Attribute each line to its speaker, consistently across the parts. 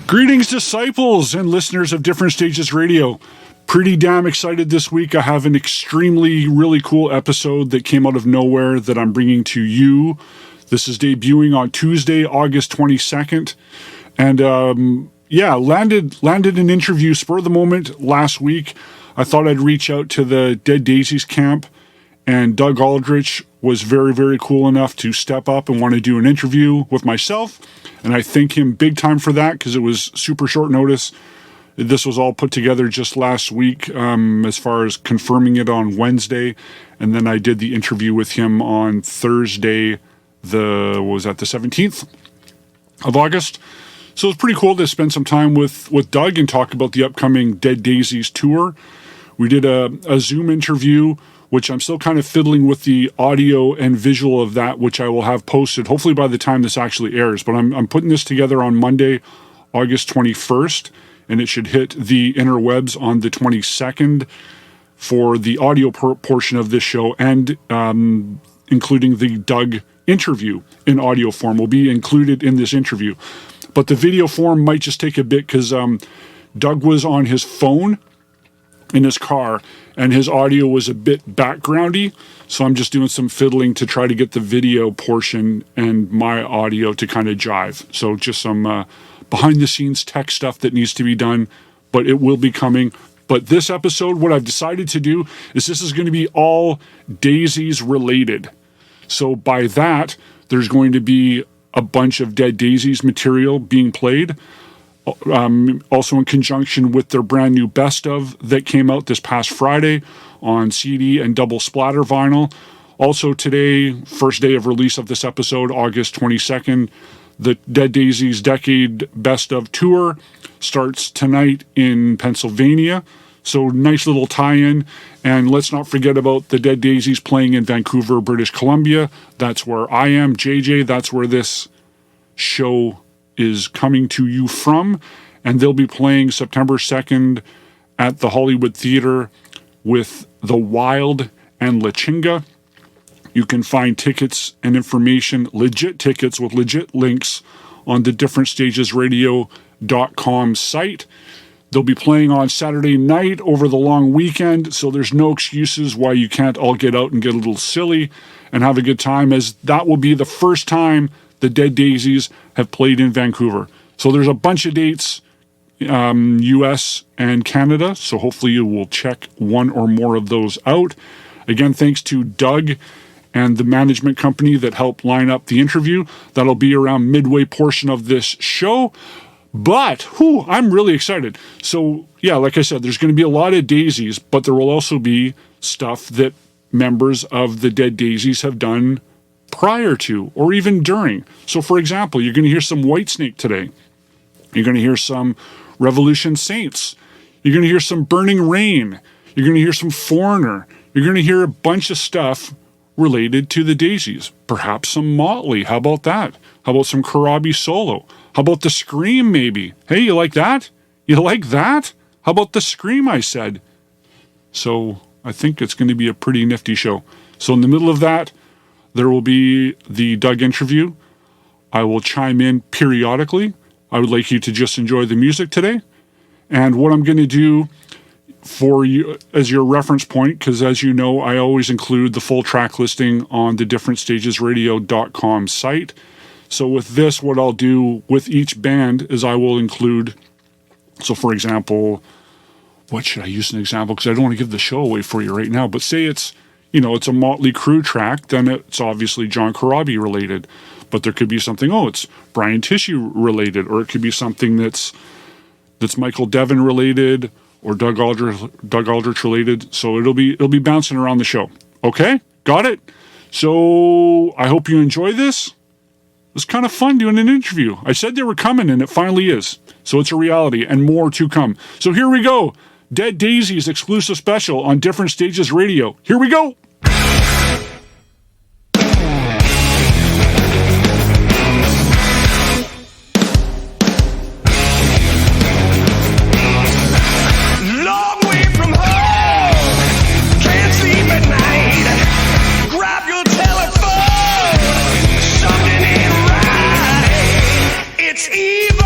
Speaker 1: Greetings, disciples and listeners of Different Stages Radio. Pretty damn excited this week. I have an extremely, really cool episode that came out of nowhere that I'm bringing to you. This is debuting on Tuesday, August 22nd. And landed an interview spur of the moment last week. I thought I'd reach out to the Dead Daisies camp, and DOUG ALDRICH was very, very cool enough to step up and want to do an interview with myself. And I thank him big time for that because it was super short notice. This was all put together just last week as far as confirming it on Wednesday. And then I did the interview with him on Thursday, the 17th of August. So it's pretty cool to spend some time with Doug and talk about the upcoming Dead Daisies tour. We did a Zoom interview, which I'm still kind of fiddling with the audio and visual of that, which I will have posted hopefully by the time this actually airs. But I'm putting this together on Monday, August 21st, and it should hit the interwebs on the 22nd for the audio portion of this show, and including the Doug interview in audio form will be included in this interview. But the video form might just take a bit because Doug was on his phone in his car, and his audio was a bit backgroundy, so I'm just doing some fiddling to try to get the video portion and my audio to kind of jive. So just some behind-the-scenes tech stuff that needs to be done, but it will be coming. But this episode, what I've decided to do is this is going to be all Daisies related. So by that, there's going to be a bunch of Dead Daisies material being played, also in conjunction with their brand new Best Of that came out this past Friday on CD and double splatter vinyl. Also today, first day of release of this episode, August 22nd, the Dead Daisies Decade Best Of Tour starts tonight in Pennsylvania. So nice little tie-in. And let's not forget about the Dead Daisies playing in Vancouver, British Columbia. That's where I am, JJ. That's where this show is coming to you from, and they'll be playing September 2nd at the Hollywood Theater with The Wild and La Chinga. You can find tickets and information, legit tickets with legit links, on the differentstagesradio.com site. They'll be playing on Saturday night over the long weekend, so there's no excuses why you can't all get out and get a little silly and have a good time, as that will be the first time the Dead Daisies have played in Vancouver. So there's a bunch of dates, US and Canada, so hopefully you will check one or more of those out. Again, thanks to Doug and the management company that helped line up the interview. That'll be around midway portion of this show. But, I'm really excited. So, yeah, like I said, there's going to be a lot of Daisies, but there will also be stuff that members of the Dead Daisies have done prior to or even during. So, for example, you're going to hear some Whitesnake today. You're going to hear some Revolution Saints. You're going to hear some Burning Rain. You're going to hear some Foreigner. You're going to hear a bunch of stuff related to the Daisies. Perhaps some Motley. How about that? How about some Corabi solo? How about the Scream, maybe? Hey, you like that? You like that? How about the Scream, I said? So I think it's going to be a pretty nifty show. So in the middle of that, there will be the Doug interview. I will chime in periodically. I would like you to just enjoy the music today. And what I'm going to do for you as your reference point, because as you know, I always include the full track listing on the differentstagesradio.com site. So with this, what I'll do with each band is I will include, so for example, what should I use an example? Because I don't want to give the show away for you right now, but say it's a Motley Crue track, then it's obviously John Corabi related. But there could be something, it's Brian Tissue related, or it could be something that's Michael Devin related, or Doug Aldrich related. So it'll be bouncing around the show. Okay? Got it? So I hope you enjoy this. It was kind of fun doing an interview. I said they were coming, and it finally is. So it's a reality, and more to come. So here we go. Dead Daisies exclusive special on Different Stages Radio. Here we go.
Speaker 2: It's evil.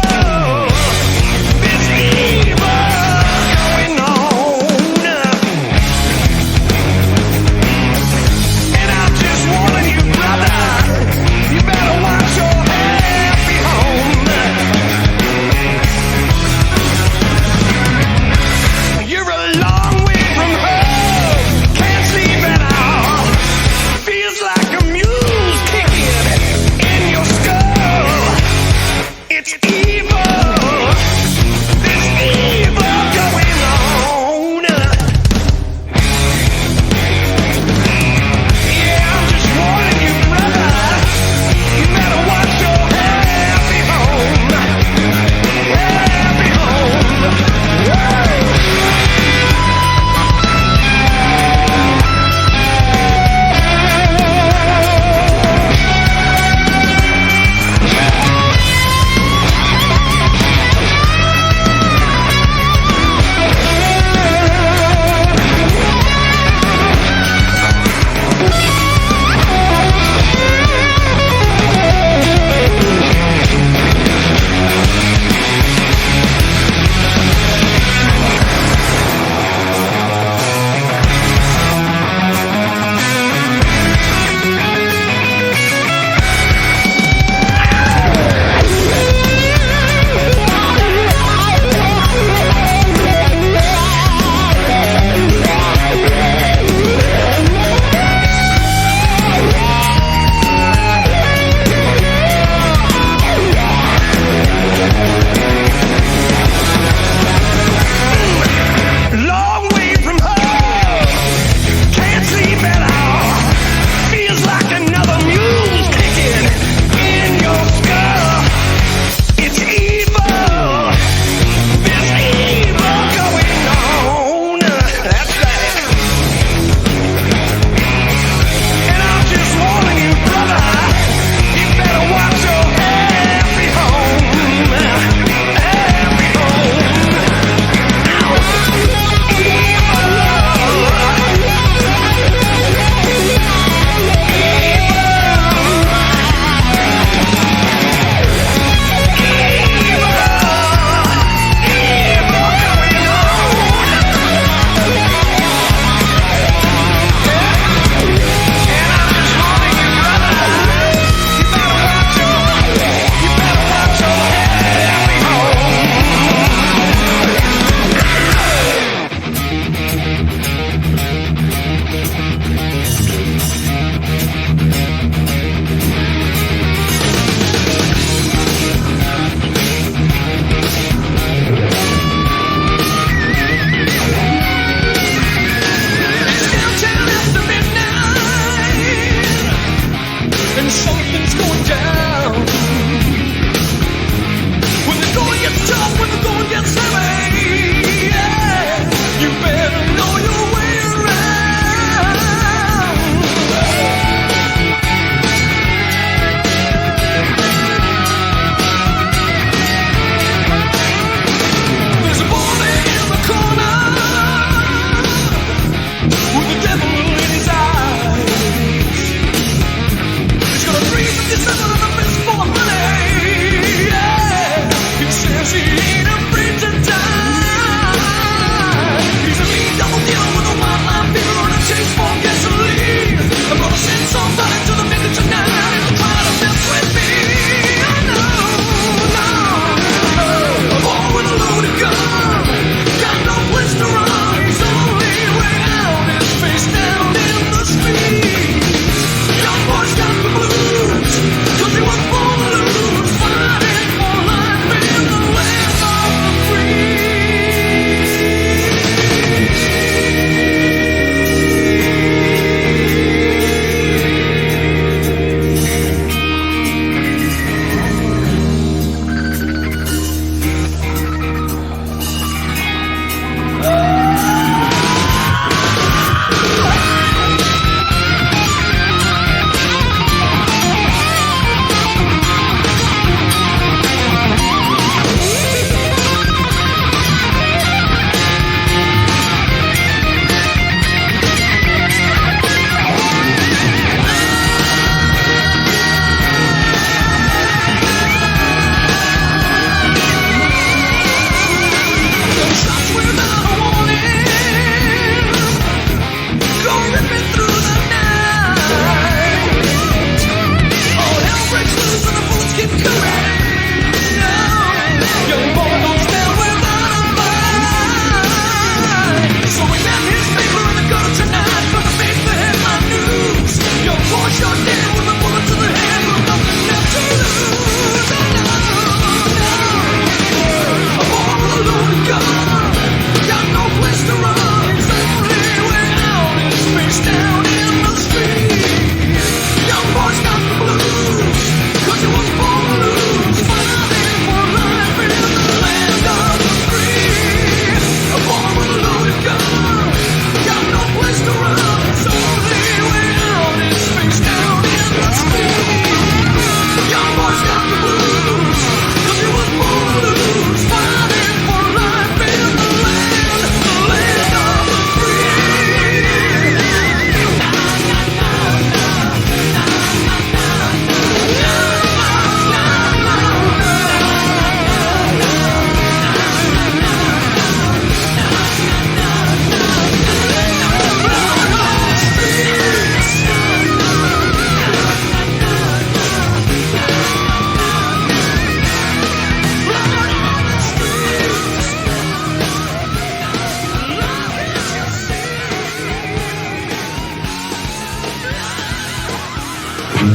Speaker 2: Not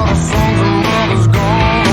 Speaker 2: a song from mother's gone.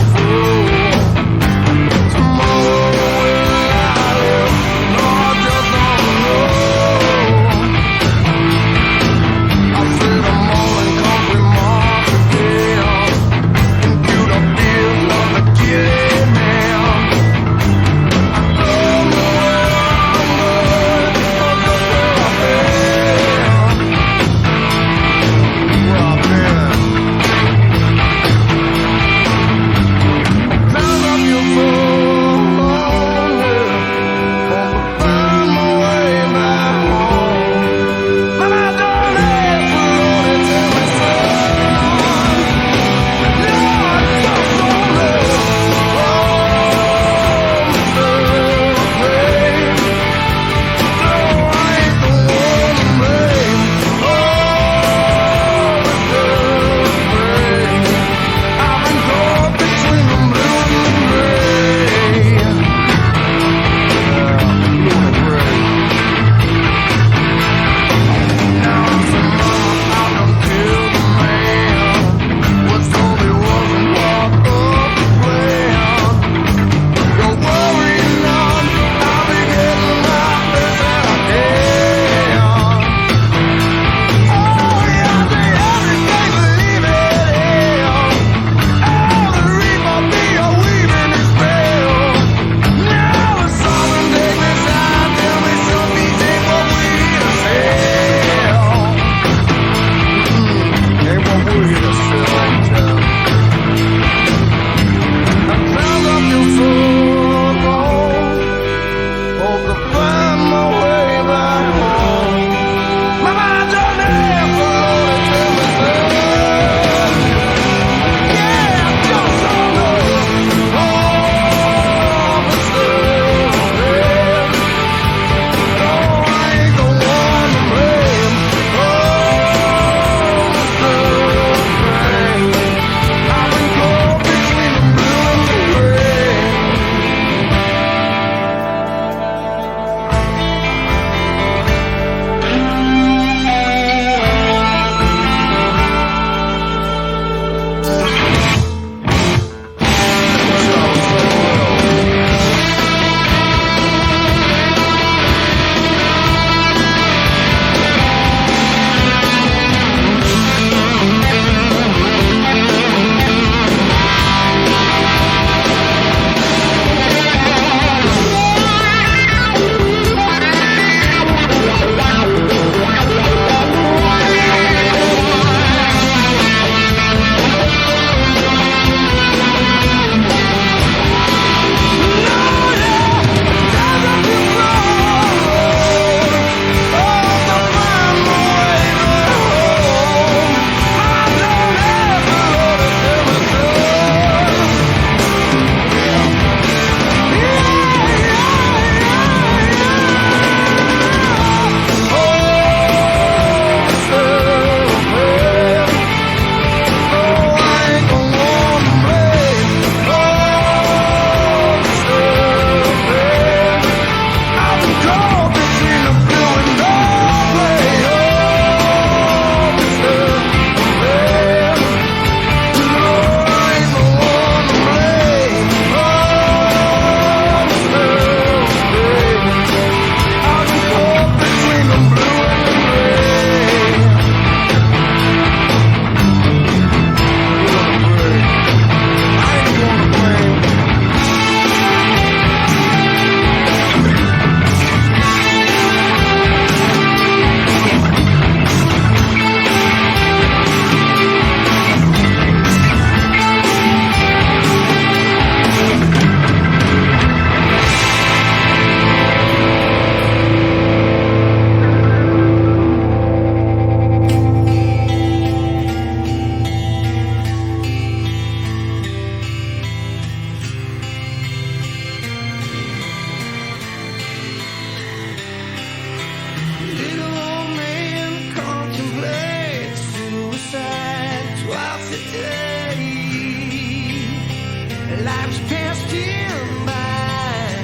Speaker 2: life's passed him by.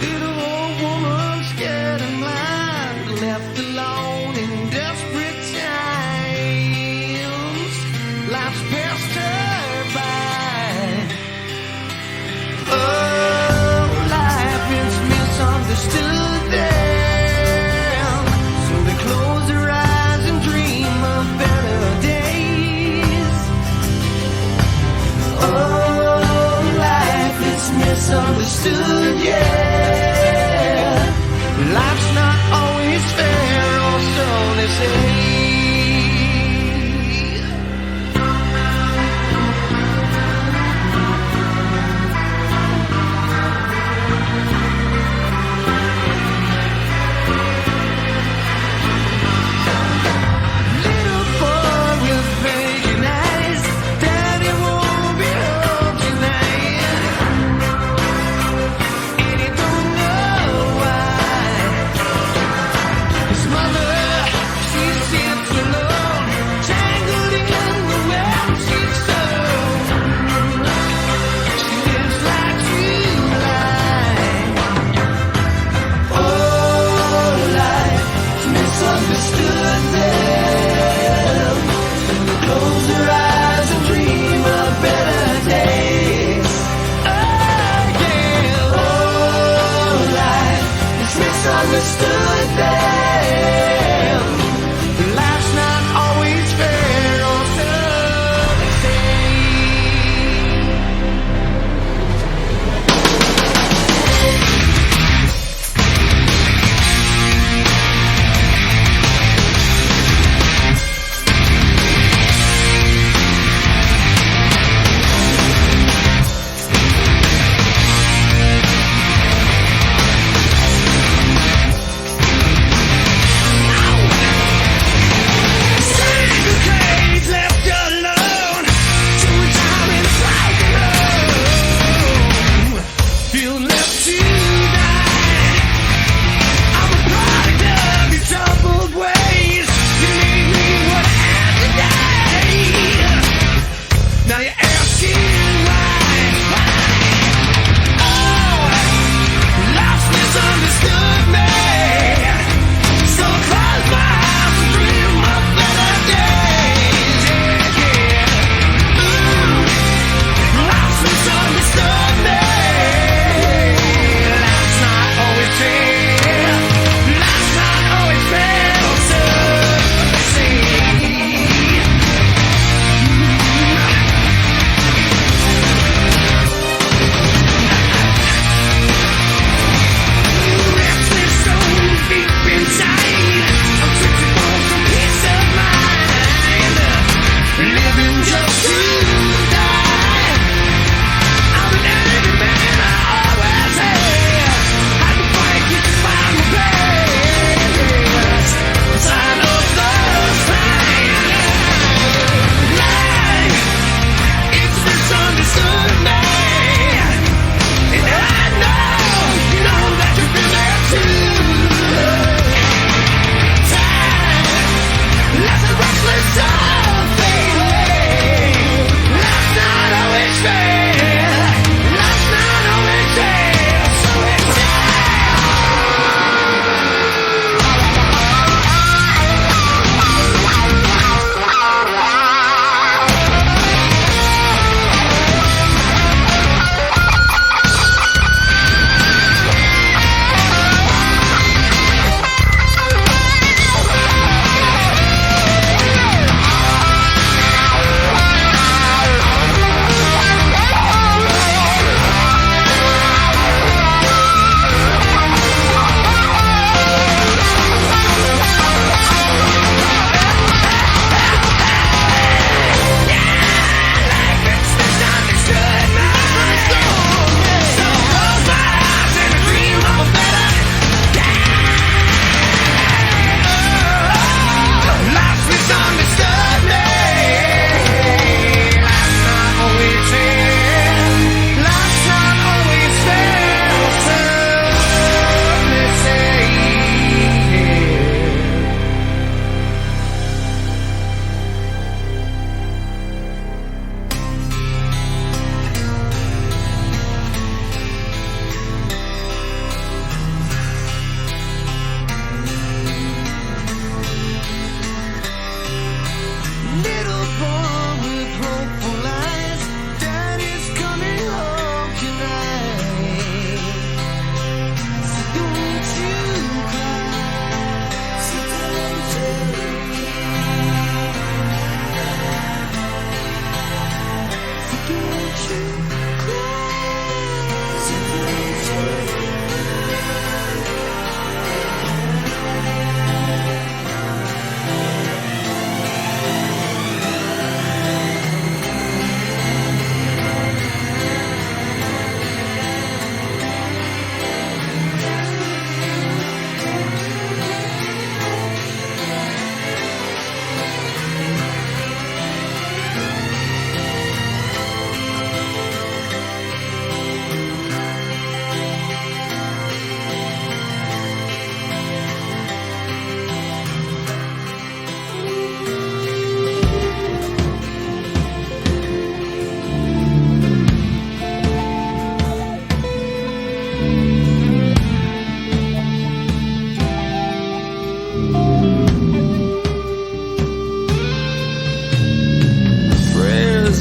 Speaker 2: Little old woman scared and blind, left alone in desperate times. Life's passed her by. Oh, life is misunderstood them, so they close their eyes and dream of better days. Oh, life is misunderstood, yeah. Life's not always fair, or so they say. Little boy with vacant eyes, Daddy won't be home tonight. Any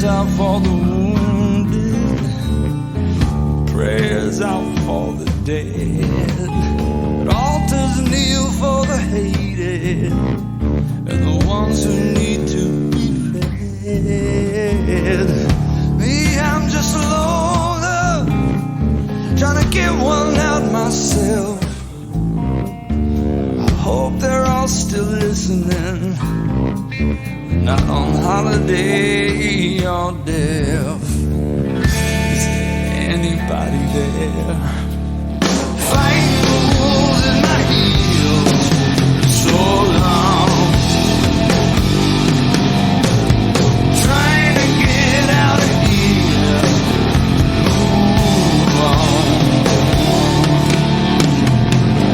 Speaker 2: out for the wounded, prayers out for the dead, but altars kneel for the hated and the ones who need to be fed. Me, I'm just a loner, trying to get one out myself. I hope they're all still listening, not on holiday or deaf. Is anybody there? Fighting the wolves in my heels so long, trying to get out of here, move on.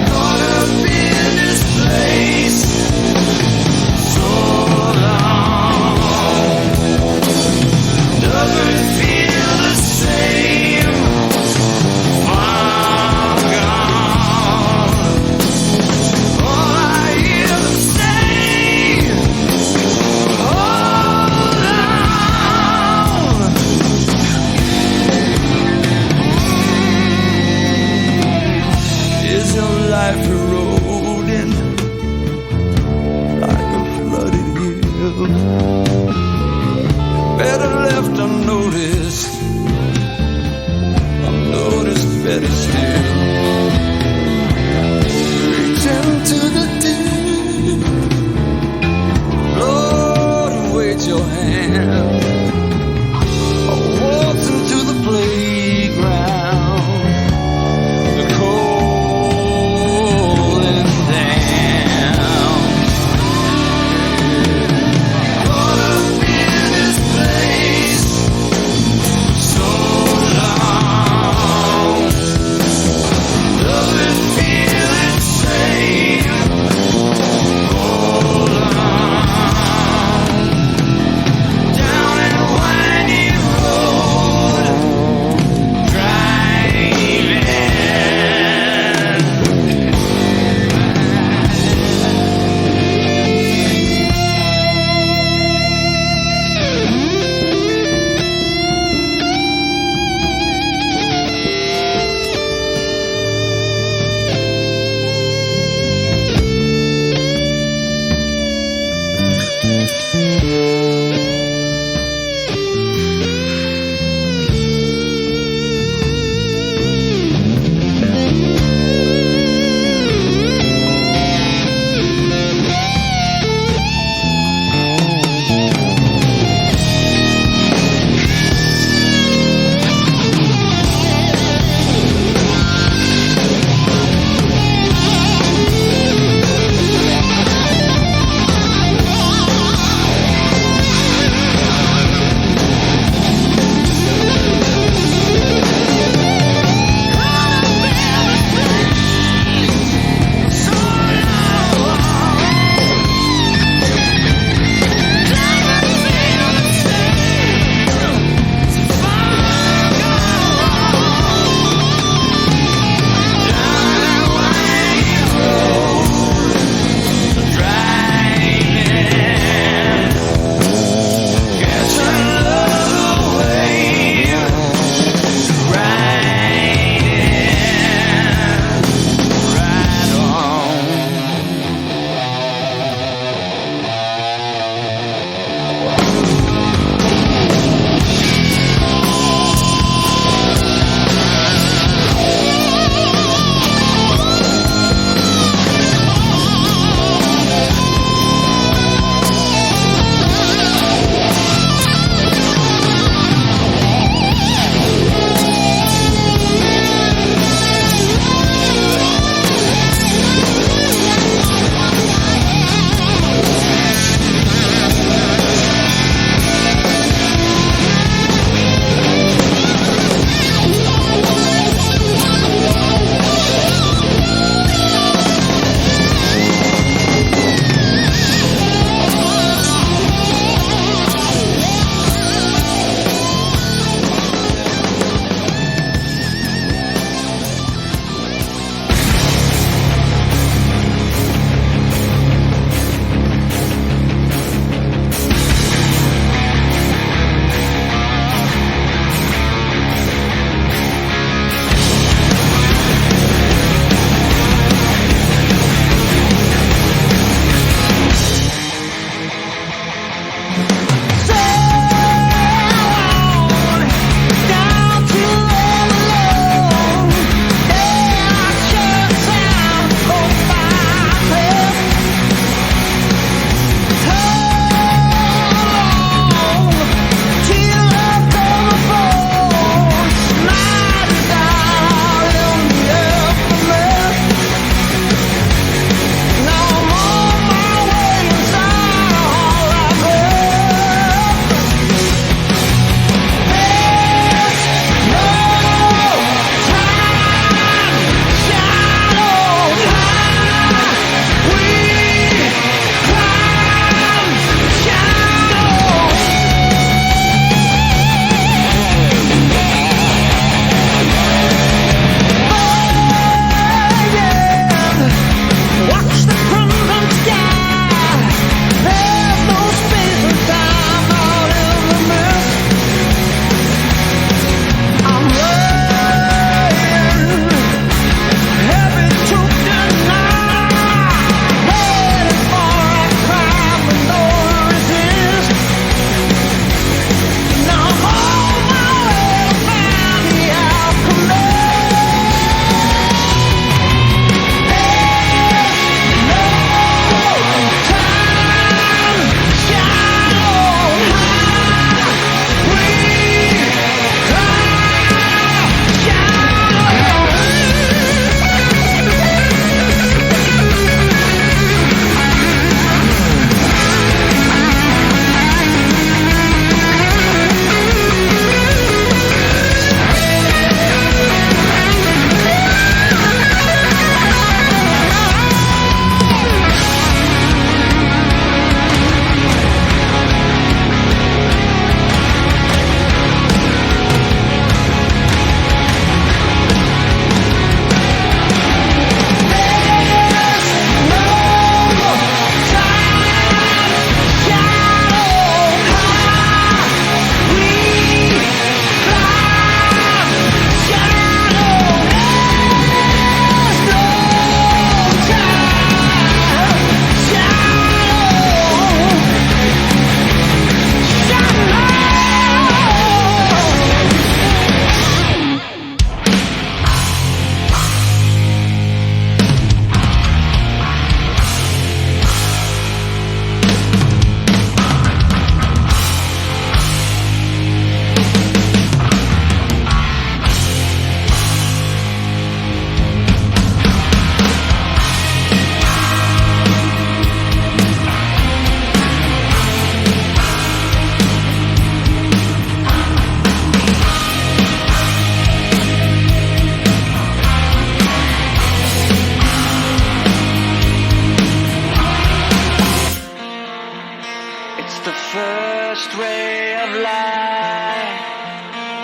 Speaker 2: Caught up in this place so long, doesn't feel the same, far gone.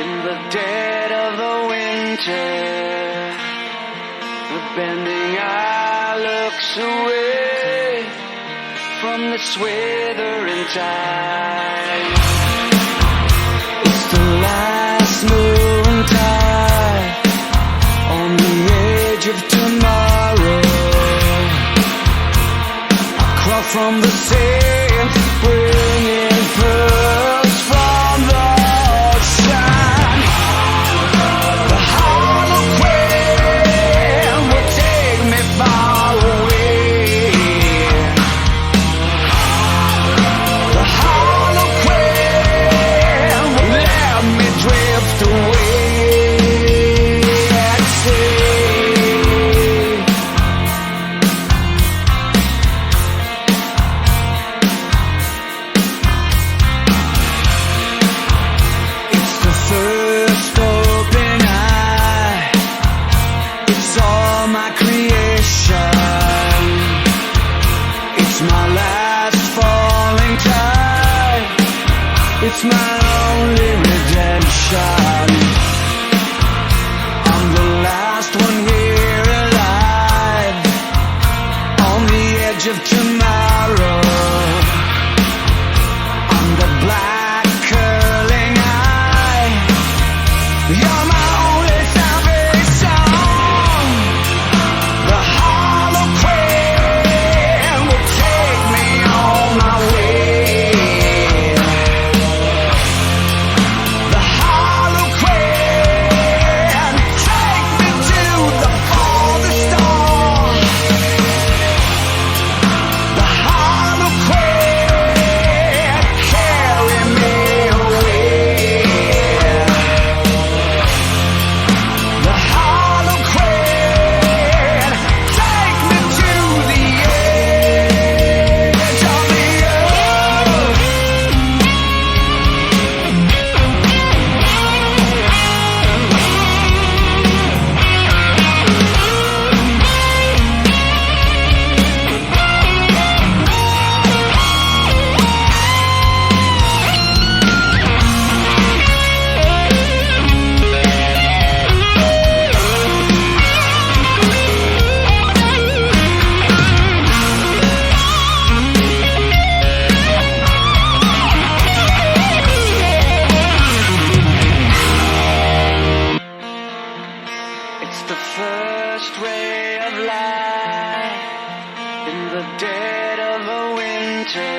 Speaker 2: In the dead of the winter, the bending eye looks away from this withering tide. It's the last noontide on the edge of tomorrow. I crawl from the sand, bringing pearls from the ocean. The Harlequin will take me far away. The Harlequin will let me drift away at sea. It's the first open eye. It's all my creation. It's my last falling tide. It's my only redemption. I'm the last one here alive on the edge of tomorrow. I'm the black curling eye. You're my only salvation. The Harlequin will take me on my way. The Harlequin, take me to the farthest star. The Harlequin, carry me away. The Harlequin, take me to the edge of the earth. It's the first ray of light in the dead of the winter.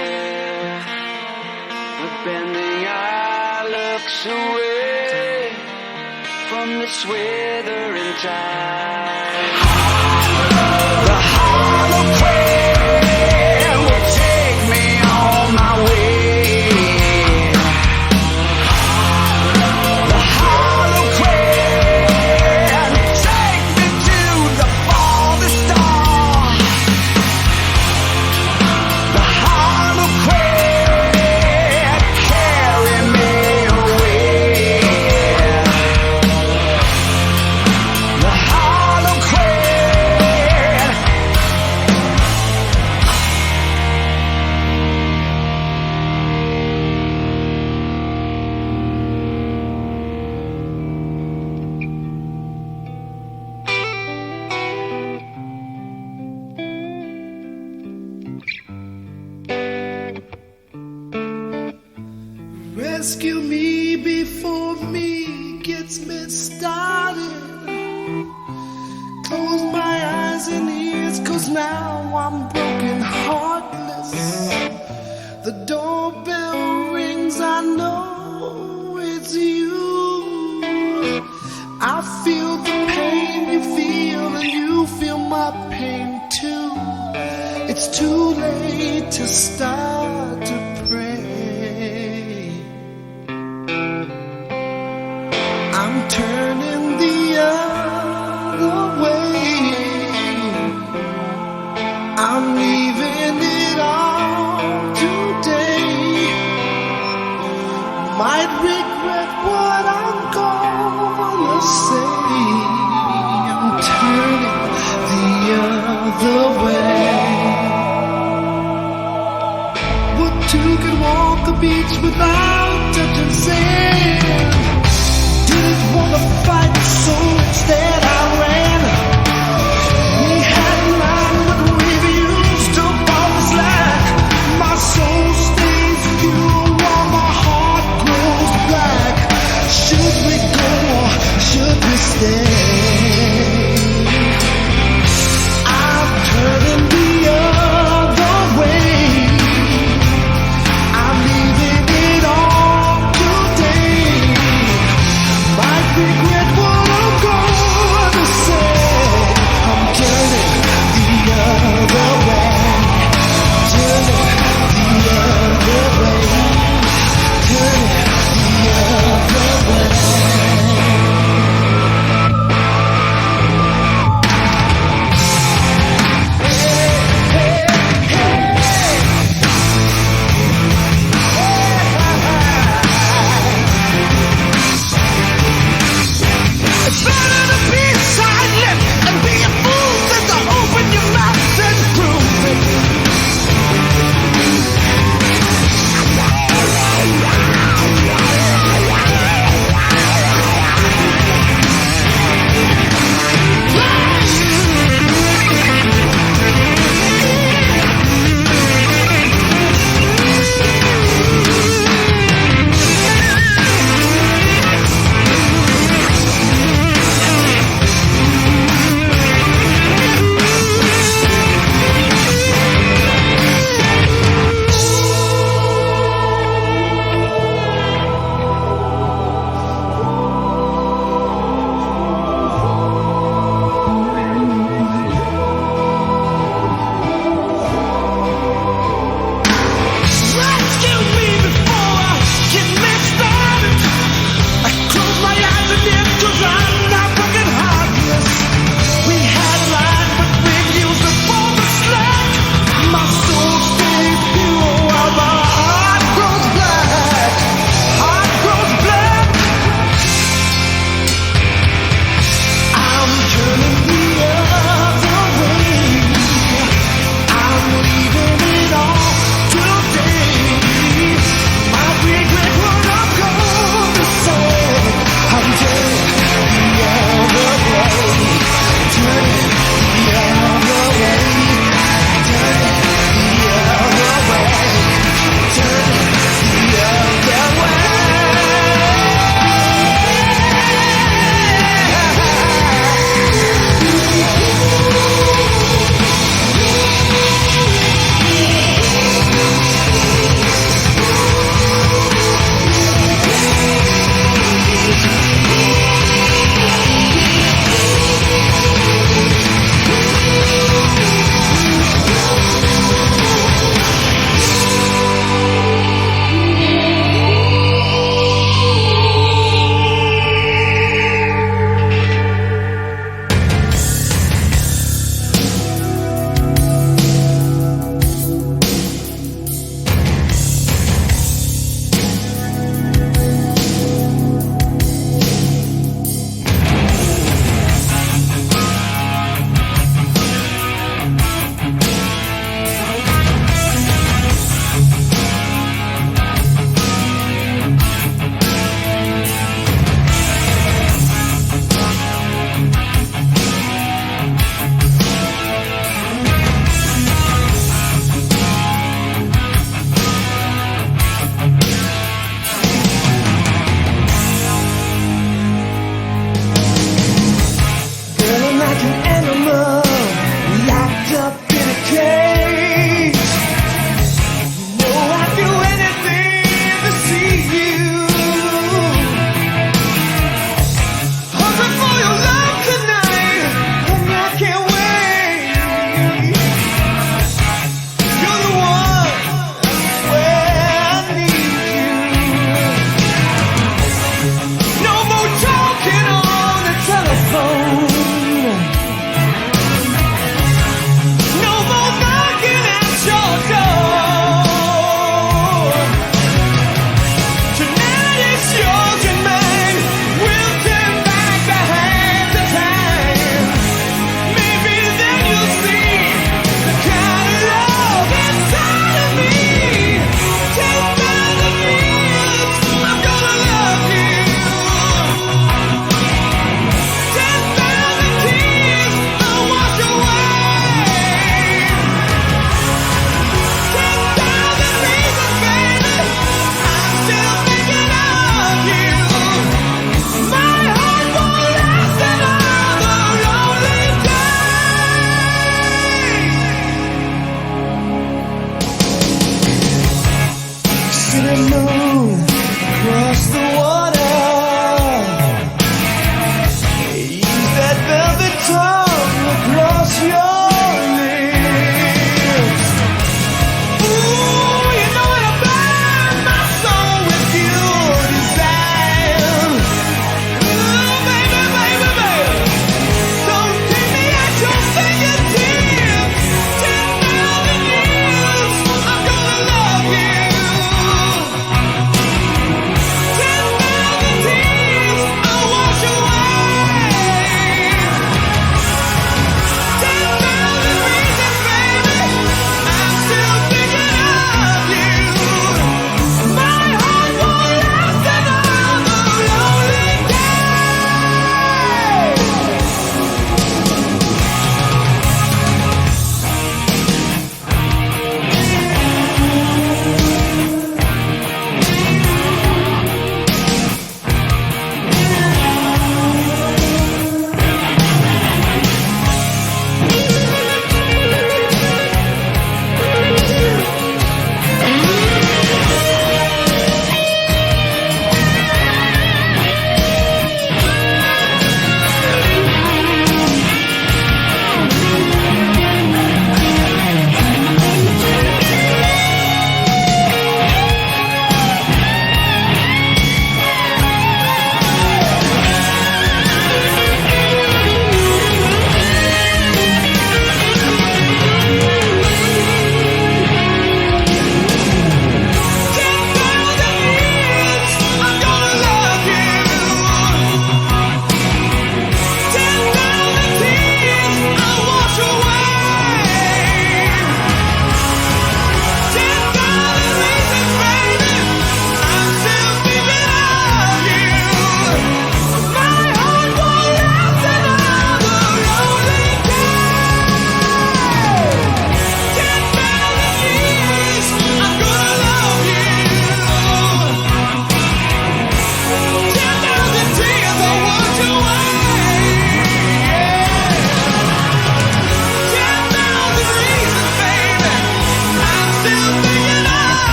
Speaker 2: The bending eye looks away from this withering tide. The Harlequin will take me on my way. The Harlequin, take me to the farthest star. The Harlequin, carry me away. The Harlequin.
Speaker 3: Rescue me before me gets me started. Close my eyes and ears, 'cause now I'm broken heartless. The doorbell rings, I know it's you. I feel the pain you feel, and you feel my pain too. It's too late to start to pray. I'm turning the other way. I'm leaving it all today. Might regret what I'm gonna say. I'm turning the other way. What two can walk the beach without touching sand?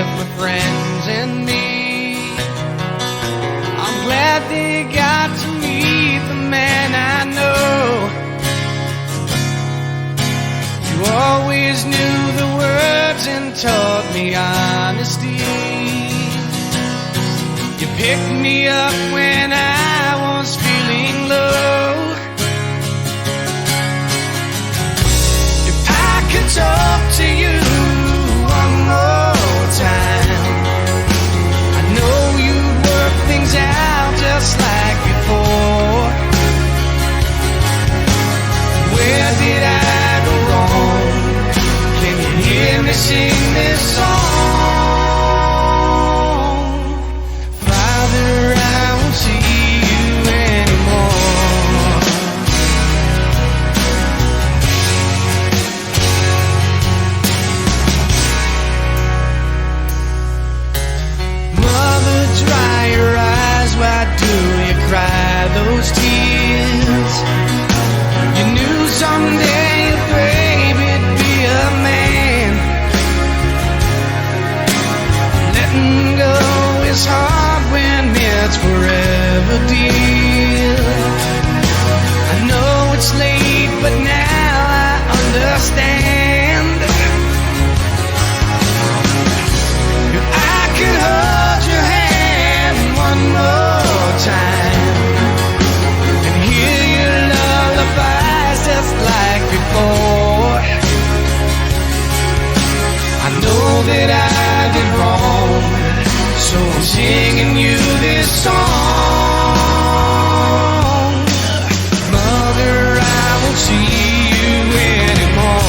Speaker 2: left my friends and me. I'm glad they got to meet the man I know. You always knew the words and taught me honesty. You picked me up when I was feeling low. If I could talk to you one more time, I know you'd work things out just like before. Where did I go wrong? Can you hear me sing this song? Father, I won't see you anymore. Mother, dry your eyes, why do you cry those tears? You knew someday your baby'd be a man. Letting go is hard when it's forever, dear. I know it's late, but now I understand. If I could hold your hand one more time and hear your lullabies just like before, I know that I did wrong, so I'm singing you this song. Mother, I won't see you anymore.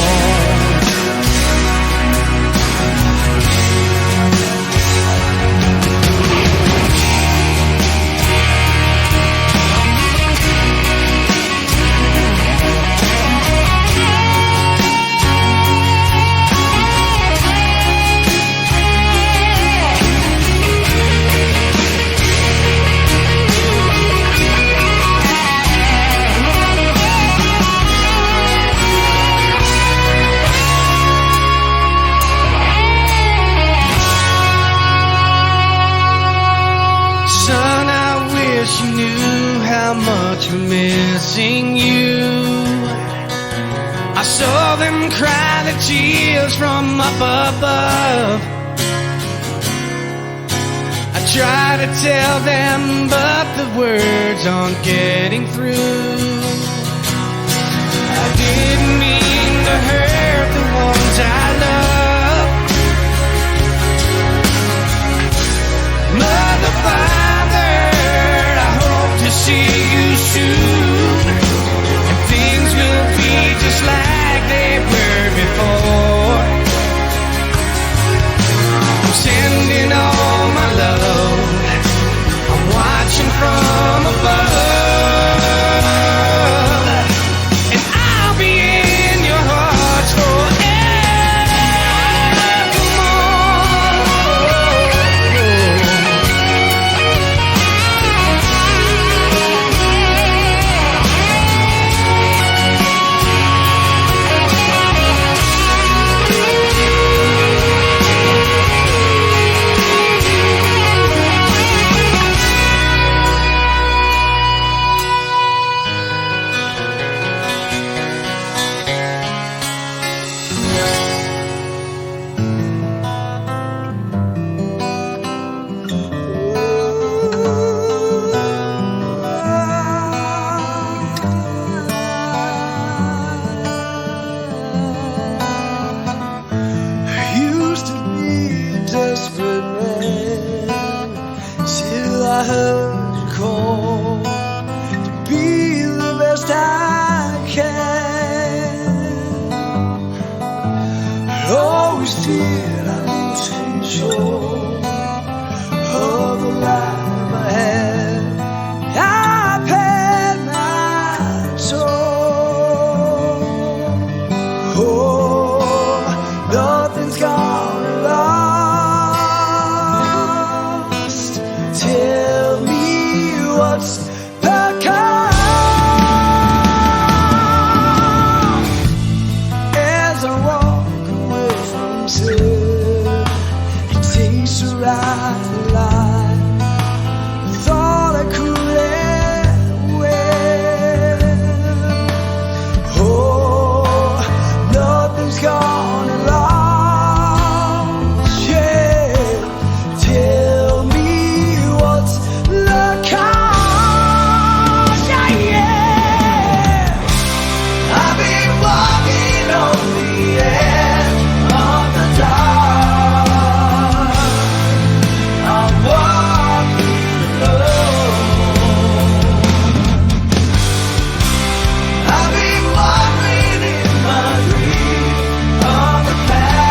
Speaker 2: Son, I wish you knew how much I'm missing you. I saw them cry the tears from up above. I try to tell them, but the words aren't getting through. I didn't mean to hurt the ones I love. Mother, Father, I hope to see you soon, and things will be just like they were before. I'm sending all my love, I'm watching from above, and I'll be in your hearts forevermore. Used to be a desperate man till I heard you call to be the best I can. I always did, I lose control of the life I had. I paid my toll. Oh, nothing's gone lost. Tell me what's the cost. As I walk away from you, take
Speaker 3: to write the line. Thought I could let win. Oh, nothing's gonna last. Yeah, tell me what's the cause. Yeah, yeah. I've been walking on the edge of the dark. I'm walking alone. I've been wandering in my dream of the past.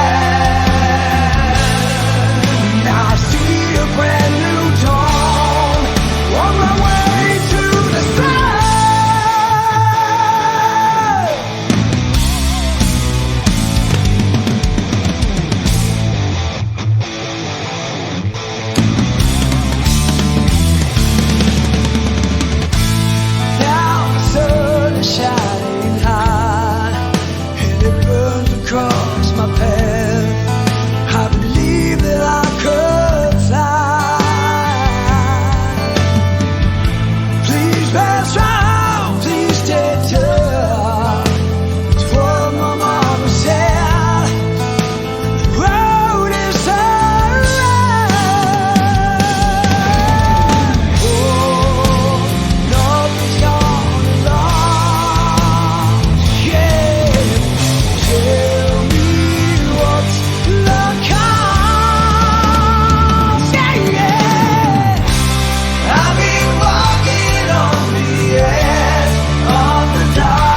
Speaker 3: Now I see a brand new dawn on my way to the sun. Now the sun is shining high, and it burns across my path. I believe that I could fly. Please pass round, please stay tough. It's what my mama said. The road is so rough. Oh, nothing's gonna last. Yeah, tell me what's the cause. Yeah, yeah. I've been walking on the edge of the dark.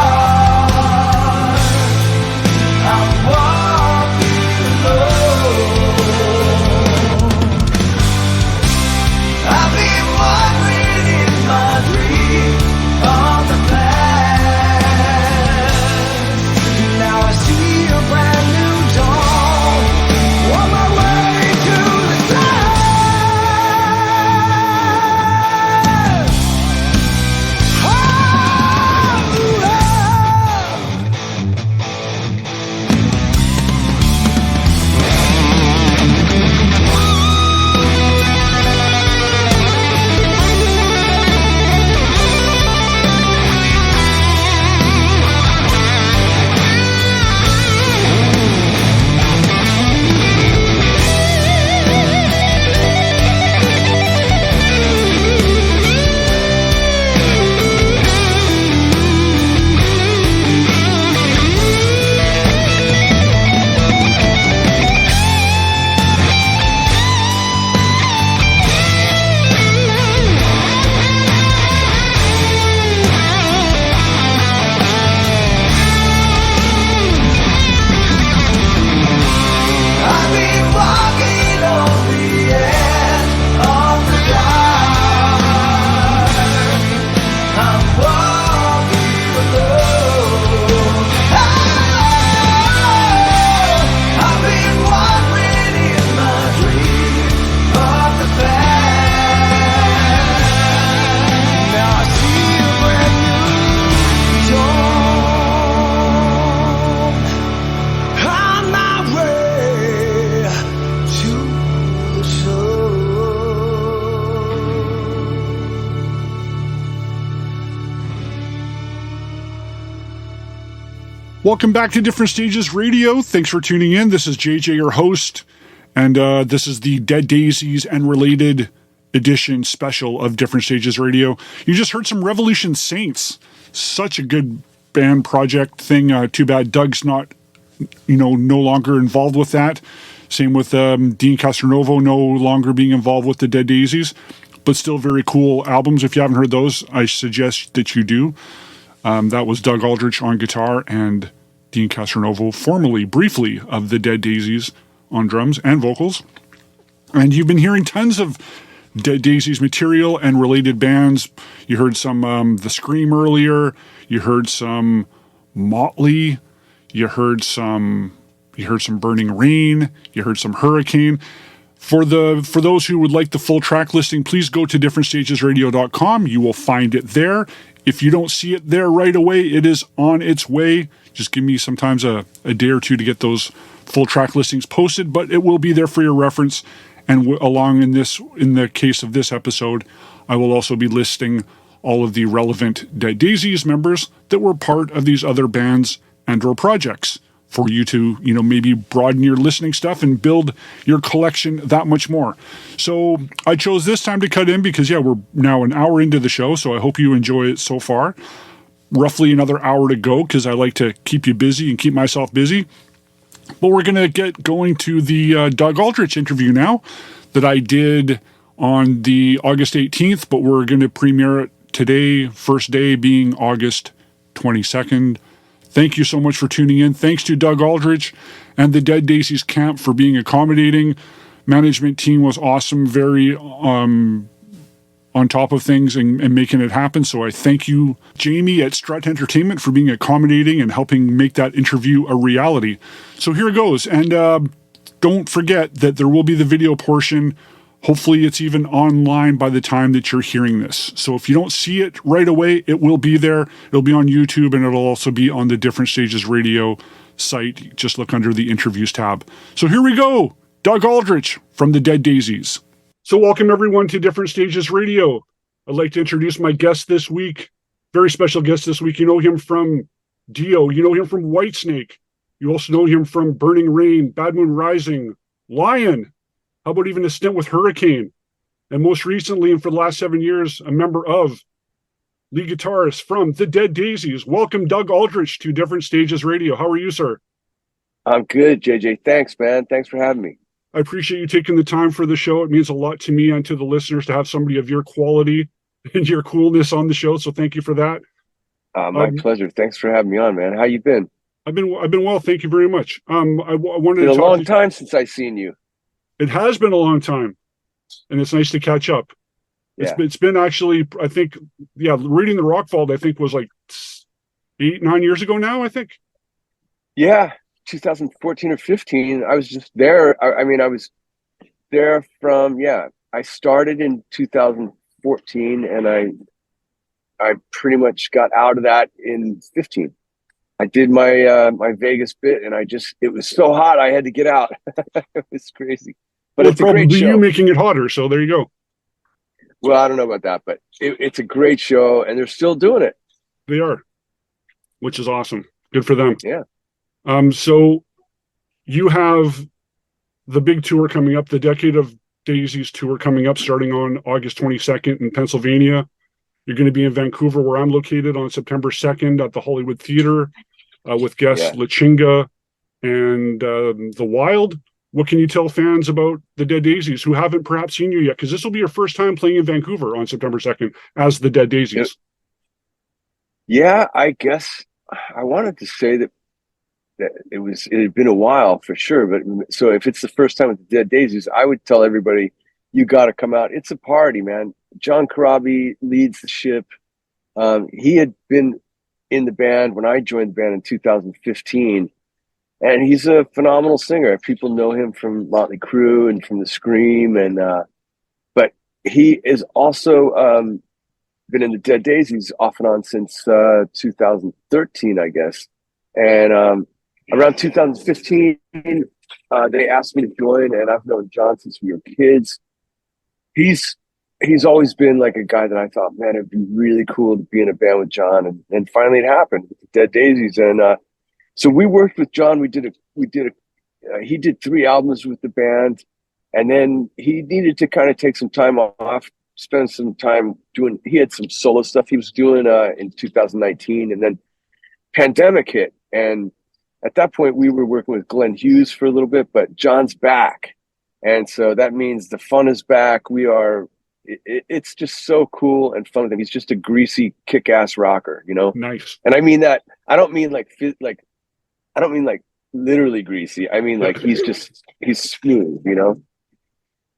Speaker 3: I'm walking alone. I've been wandering in my dream of the past. Now I see a brand new dawn on my way to the sun. I've been walking on the edge of the dark. I'm walking alone. I've been wandering in my dream of the past. Now I see a brand new dawn on my way to the sun.
Speaker 1: Welcome back to Different Stages Radio. Thanks for tuning in. This is JJ, your host, and this is the Dead Daisies and related edition special of Different Stages Radio. You just heard some Revolution Saints. Such a good band project thing. Too bad Doug's not, no longer involved with that. Same with Dean Castronovo no longer being involved with the Dead Daisies, but still very cool albums. If you haven't heard those, I suggest that you do. That was Doug Aldrich on guitar and Dean Castronovo, formerly, briefly, of the Dead Daisies on drums and vocals. And you've been hearing tons of Dead Daisies material and related bands. You heard some The Scream earlier. You heard some Motley. You heard some Burning Rain. You heard some Hurricane. For those who would like the full track listing, please go to differentstagesradio.com. You will find it there. If you don't see it there right away, it is on its way. Just give me sometimes a day or two to get those full track listings posted, but it will be there for your reference. And in the case of this episode, I will also be listing all of the relevant Dead Daisies members that were part of these other bands and or projects for you to, maybe broaden your listening stuff and build your collection that much more. So I chose this time to cut in because, we're now an hour into the show, so I hope you enjoy it so far. Roughly another hour to go because I like to keep you busy and keep myself busy. But we're going to get going to the Doug Aldrich interview now that I did on the August 18th, but we're going to premiere it today, first day being August 22nd. Thank you so much for tuning in. Thanks to Doug Aldrich and the Dead Daisies camp for being accommodating. Management team was awesome, very on top of things and making it happen. So I thank you, Jamie at Strut Entertainment, for being accommodating and helping make that interview a reality. So here it goes. And don't forget that there will be the video portion. Hopefully it's even online by the time that you're hearing this. So if you don't see it right away, it will be there. It'll be on YouTube, and it'll also be on the Different Stages Radio site. Just look under the interviews tab. So here we go. Doug Aldrich from the Dead Daisies. So welcome everyone to Different Stages Radio. I'd like to introduce my guest this week. Very special guest this week. You know him from Dio. You know him from Whitesnake. You also know him from Burning Rain, Bad Moon Rising, Lion. How about even a stint with Hurricane? And most recently, and for the last 7 years, a member of lead guitarist from the Dead Daisies. Welcome, Doug Aldrich, to Different Stages Radio. How are you, sir?
Speaker 4: I'm good, JJ. Thanks, man. Thanks for having me.
Speaker 1: I appreciate you taking the time for the show. It means a lot to me and to the listeners to have somebody of your quality and your coolness on the show. So thank you for that.
Speaker 4: My pleasure. Thanks for having me on, man. How you been?
Speaker 1: I've been well. Thank you very much. I wanted
Speaker 4: It's been
Speaker 1: to
Speaker 4: a long time since I've seen you.
Speaker 1: It has been a long time, and it's nice to catch up.
Speaker 4: Yeah.
Speaker 1: It's been actually, I think, reading the Rock Vault, I think was like 8-9 years ago now, I think.
Speaker 4: Yeah, 2014 or 15. I was just there. I was there I started in 2014, and I pretty much got out of that in 15. I did my my Vegas bit, and it was so hot I had to get out. It was crazy. But it's a great show.
Speaker 1: You making it hotter, so there you go.
Speaker 4: Well, I don't know about that, but it's a great show, and they're still doing it.
Speaker 1: They are, which is awesome. Good for them.
Speaker 4: Yeah.
Speaker 1: So you have the big tour coming up, the Decade of Daisies tour coming up, starting on August 22nd in Pennsylvania. You're going to be in Vancouver, where I'm located, on September 2nd at the Hollywood Theater with guests Lachinga and The Wild. What can you tell fans about the Dead Daisies who haven't perhaps seen you yet? Because this will be your first time playing in Vancouver on September 2nd as the Dead Daisies.
Speaker 4: Yeah, I guess I wanted to say that it had been a while for sure. But so if it's the first time with the Dead Daisies, I would tell everybody, you got to come out. It's a party, man. John Corabi leads the ship. He had been in the band when I joined the band in 2015. And he's a phenomenal singer. People know him from Motley Crue and from the Scream, but he is also been in the Dead Daisies off and on since 2013, I guess. And around 2015, they asked me to join, and I've known John since we were kids. He's always been like a guy that I thought, man, it'd be really cool to be in a band with John, and finally it happened with the Dead Daisies, and so we worked with John. He did 3 albums with the band, and then he needed to kind of take some time off, spend some time he had some solo stuff he was doing in 2019, and then pandemic hit. And at that point we were working with Glenn Hughes for a little bit, but John's back. And so that means the fun is back. It's just so cool and fun with him. He's just a greasy, kick-ass rocker, Nice. And I mean that, I don't mean like literally greasy. I mean, like, he's smooth,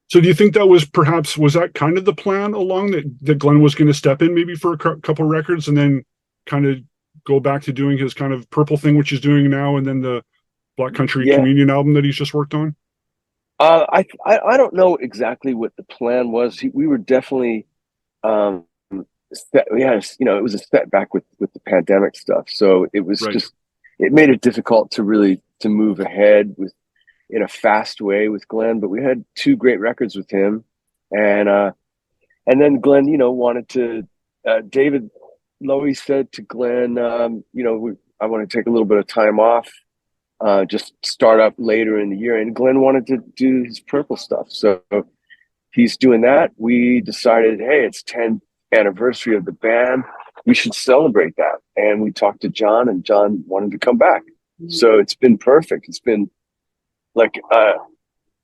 Speaker 1: So do you think that was that kind of the plan along that Glenn was going to step in maybe for a couple records and then kind of go back to doing his kind of Purple thing, which he's doing now, and then the Black Country Communion album that he's just worked on?
Speaker 4: I don't know exactly what the plan was. We were definitely, it was a setback with the pandemic stuff. So it was it made it difficult to move ahead with in a fast way with Glenn, but we had 2 great records with him. And then Glenn, wanted to, David Lowy said to Glenn, I want to take a little bit of time off, just start up later in the year. And Glenn wanted to do his Purple stuff. So he's doing that. We decided, hey, it's 10th anniversary of the band. We should celebrate that. And we talked to John, and John wanted to come back. So it's been perfect. It's been like,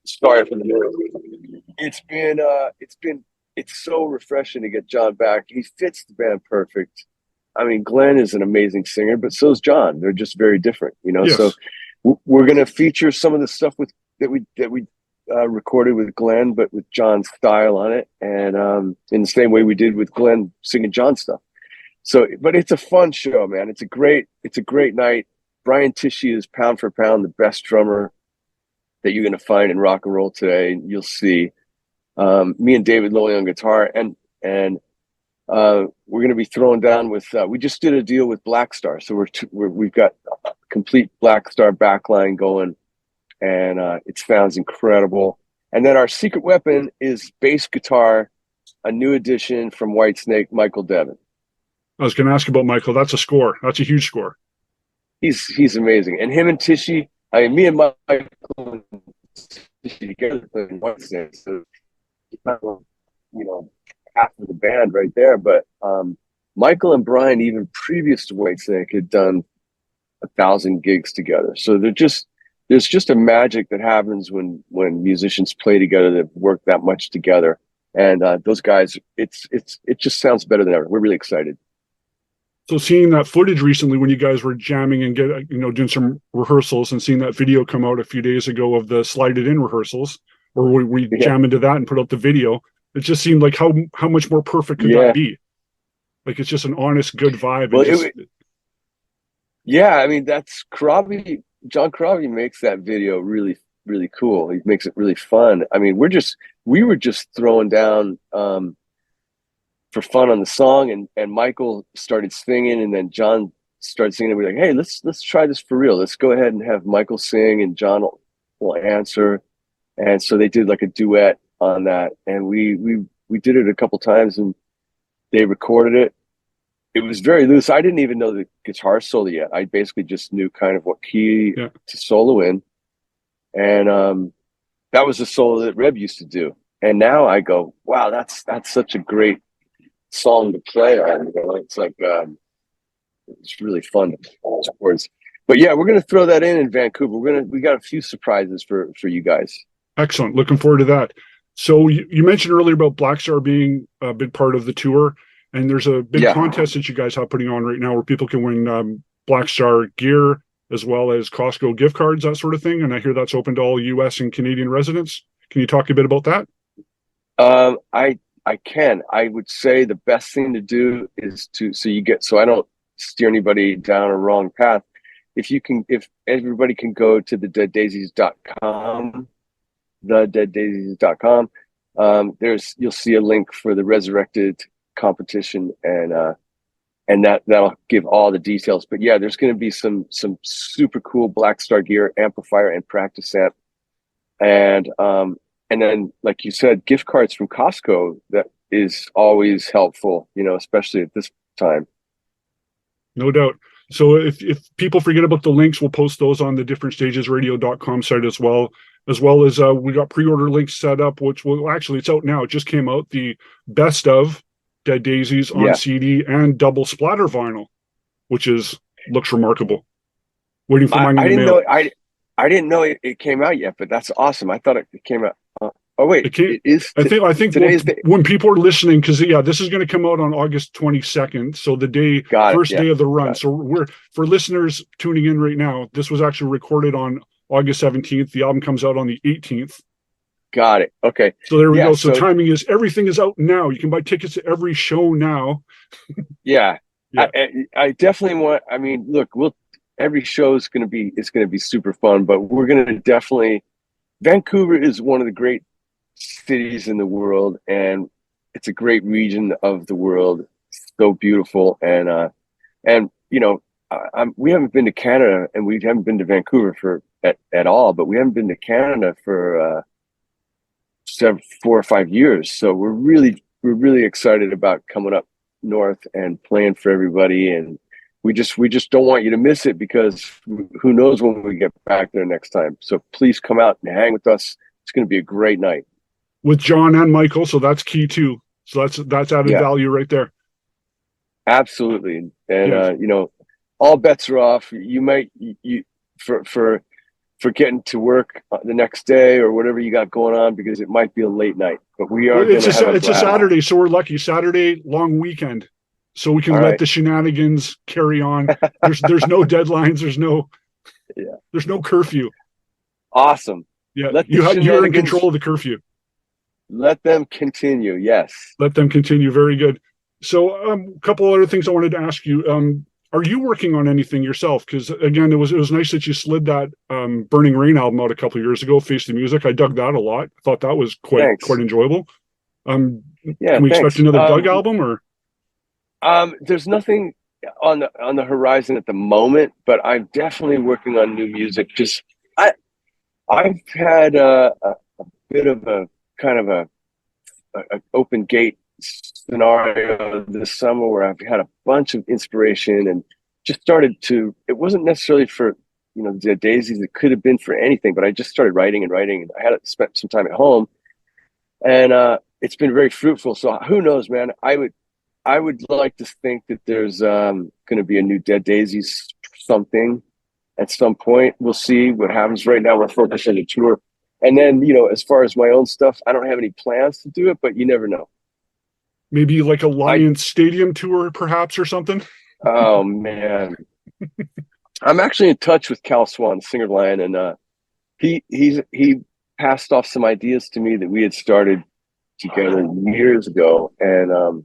Speaker 4: sorry for the noise. It's so refreshing to get John back. He fits the band perfect. I mean, Glenn is an amazing singer, but so is John. They're just very different, Yes. So we're going to feature some of the stuff that we recorded with Glenn, but with John's style on it, and in the same way we did with Glenn singing John's stuff. So, but it's a fun show, man. It's a great night. Brian Tichy is pound for pound the best drummer that you're going to find in rock and roll today. You'll see. Me and David Lowy on guitar, and we're going to be throwing down with. We just did a deal with Black Star, so we've got a complete Black Star backline going, and it sounds incredible. And then our secret weapon is bass guitar, a new addition from Whitesnake, Michael Devin.
Speaker 1: I was going to ask about Michael. That's a score. That's a huge score. He's
Speaker 4: amazing, and him and Tichy. I mean, me and Michael and Tichy together playing Whitesnake. So, half of the band right there. But Michael and Brian, even previous to Whitesnake, had done 1,000 gigs together. So there's just a magic that happens when musicians play together, that work that much together. And those guys, it just sounds better than ever. We're really excited.
Speaker 1: So seeing that footage recently when you guys were jamming and doing some rehearsals, and seeing that video come out a few days ago of the Slide It In rehearsals, or we jam into that and put out the video, it just seemed like how much more perfect could that be? Like, it's just an honest, good vibe.
Speaker 4: Well, I mean, that's Corabi. John Corabi makes that video really, really cool. He makes it really fun. I mean, we were just throwing down for fun on the song, and Michael started singing, and then John started singing, and we're like, hey, let's try this for real. Let's go ahead and have Michael sing, and John will answer. And so they did like a duet on that, and we did it a couple times, and they recorded it. It was very loose. I didn't even know the guitar solo yet. I basically just knew kind of what key to solo in, and that was a solo that Reb used to do. And now I go, wow, that's such a great song to play on. It's like it's really fun to play towards. But yeah, we're gonna throw that in Vancouver. We got a few surprises for you guys.
Speaker 1: Excellent. Looking forward to that. So you mentioned earlier about Black Star being a big part of the tour, and there's a big contest that you guys have putting on right now where people can win Black Star gear as well as Costco gift cards, that sort of thing. And I hear that's open to all U.S. and Canadian residents. Can you talk a bit about that?
Speaker 4: I can. I would say the best thing to do is so I don't steer anybody down a wrong path. If everybody can go to the deaddaisies.com, thedeaddaisies.com, you'll see a link for the Resurrected competition, and that'll give all the details. But yeah, there's going to be some super cool Black Star gear, amplifier, and practice amp, and then, like you said, gift cards from Costco. That is always helpful, especially at this time.
Speaker 1: No doubt. So if people forget about the links, we'll post those on the differentstagesradio.com site as well as we got pre-order links set up, which it's out now. It just came out, the best of Dead Daisies on CD and double splatter vinyl, which looks remarkable. Waiting for mine in the mail.
Speaker 4: I didn't know it came out yet, but that's awesome. I thought it came out. Oh wait,
Speaker 1: it is. I think when people are listening, because this is going to come out on August 22nd, so the first day of the run. So for listeners tuning in right now, this was actually recorded on August 17th. The album comes out on the 18th.
Speaker 4: Got it. Okay.
Speaker 1: So there we go. So timing is, everything is out now. You can buy tickets to every show now.
Speaker 4: Yeah. I definitely want. I mean, look, every show is going to be super fun, but we're going to definitely. Vancouver is one of the great cities in the world, and it's a great region of the world. It's so beautiful, and we haven't been to Canada, and we haven't been to Vancouver for at all, but we haven't been to Canada for 4 or 5 years. So we're really excited about coming up north and playing for everybody. And we just don't want you to miss it, because who knows when we get back there next time. So please come out and hang with us. It's going to be a great night
Speaker 1: with John and Michael. So that's key too. So that's added value right there.
Speaker 4: Absolutely. And,
Speaker 1: yes.
Speaker 4: All bets are off. You might, for getting to work the next day or whatever you got going on, because it might be a late night, but we are.
Speaker 1: It's a Saturday. So we're lucky. Saturday, long weekend. So we can let the shenanigans carry on. There's no deadlines. There's no curfew.
Speaker 4: Awesome.
Speaker 1: Yeah. You're in control of the curfew.
Speaker 4: Let them continue. Yes.
Speaker 1: Let them continue. Very good. So a couple other things I wanted to ask you. Are you working on anything yourself? Because again, it was nice that you slid that Burning Rain album out a couple of years ago, Face the Music. I dug that a lot. I thought that was quite enjoyable. Can we expect another DOUG album, or?
Speaker 4: There's nothing on the horizon at the moment, but I'm definitely working on new music. I've had a bit of a kind of a open gate scenario this summer where I've had a bunch of inspiration and just started to. It wasn't necessarily for the Dead Daisies. It could have been for anything, but I just started writing. And I had spent some time at home, and it's been very fruitful. So who knows, man? I would like to think that there's going to be a new Dead Daisies something at some point. We'll see what happens. Right now, we're focused on the tour. And then, as far as my own stuff, I don't have any plans to do it, but you never know.
Speaker 1: Maybe like a Lions Stadium tour, perhaps, or something?
Speaker 4: Oh, man. I'm actually in touch with Cal Swan, singer of Lion, and he passed off some ideas to me that we had started together years ago, and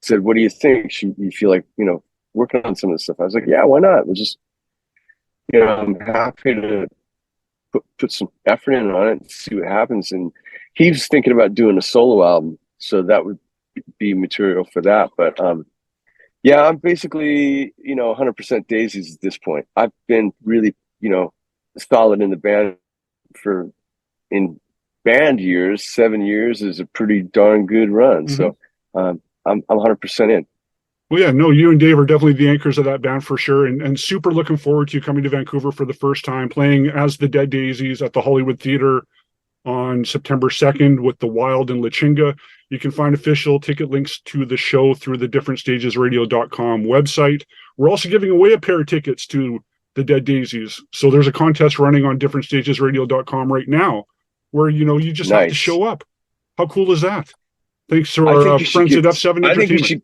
Speaker 4: said, "What do you think? You feel like working on some of this stuff?" I was like, "Yeah, why not? We'll just I'm happy to put some effort in on it and see what happens." And he was thinking about doing a solo album, so that would be material for that. But I'm basically 100% Daisies at this point. I've been really solid in the band in band years. 7 years is a pretty darn good run. Mm-hmm. So I'm 100% in.
Speaker 1: Well, yeah, no, you and Dave are definitely the anchors of that band for sure, and super looking forward to you coming to Vancouver for the first time, playing as the Dead Daisies at the Hollywood Theatre on September 2nd with the Wild and Lichinga. You can find official ticket links to the show through the differentstagesradio.com website. We're also giving away a pair of tickets to the Dead Daisies. So there's a contest running on differentstagesradio.com right now where, you just have to show up. How cool is that? Thanks to our friends at F7 Entertainment.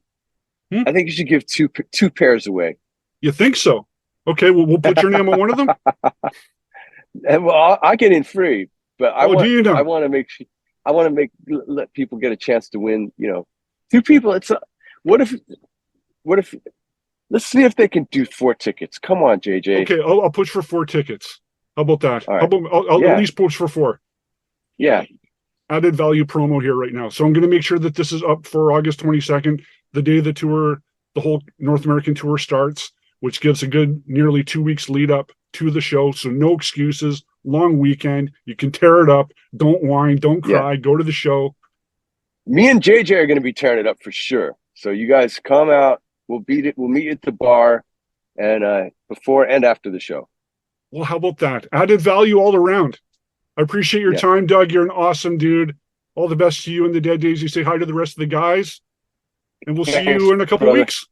Speaker 4: I think you should give two pairs away.
Speaker 1: You think so? Okay, well, we'll put your name on one of them.
Speaker 4: And I'll get in free, but I want to let people get a chance to win. Two people. What if? Let's see if they can do 4 tickets. Come on, JJ.
Speaker 1: Okay, I'll push for 4 tickets. How about that?
Speaker 4: Right.
Speaker 1: I'll at least push for 4.
Speaker 4: Yeah.
Speaker 1: Added value promo here right now. So I'm going to make sure that this is up for August 22nd, the day the whole North American tour starts, which gives a good nearly 2 weeks lead up to the show. So no excuses, long weekend. You can tear it up. Don't whine, don't cry, go to the show.
Speaker 4: Me and JJ are going to be tearing it up for sure. So you guys come out. We'll meet at the bar and before and after the show.
Speaker 1: Well, how about that? Added value all around. I appreciate your time, Doug. You're an awesome dude. All the best to you and the Dead Daisies. Say hi to the rest of the guys. And we'll see you in a couple of weeks.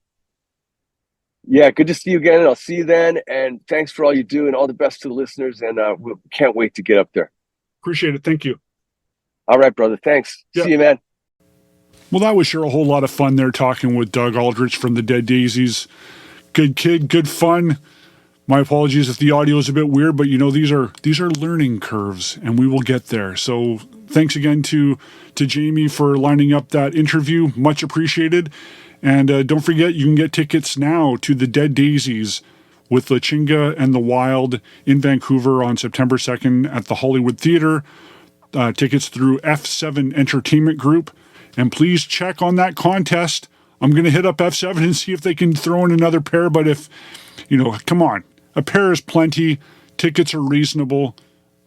Speaker 4: Yeah, good to see you again. And I'll see you then. And thanks for all you do and all the best to the listeners. And we can't wait to get up there.
Speaker 1: Appreciate it. Thank you.
Speaker 4: All right, brother. Thanks. Yeah. See you, man.
Speaker 1: Well, that was sure a whole lot of fun there talking with Doug Aldrich from the Dead Daisies. Good kid, good fun. My apologies if the audio is a bit weird, but these are learning curves and we will get there. So thanks again to Jamie for lining up that interview. Much appreciated. And don't forget, you can get tickets now to the Dead Daisies with Lichinga and the Wild in Vancouver on September 2nd at the Hollywood Theatre. Tickets through F7 Entertainment Group. And please check on that contest. I'm going to hit up F7 and see if they can throw in another pair. But if, come on, a pair is plenty. Tickets are reasonable.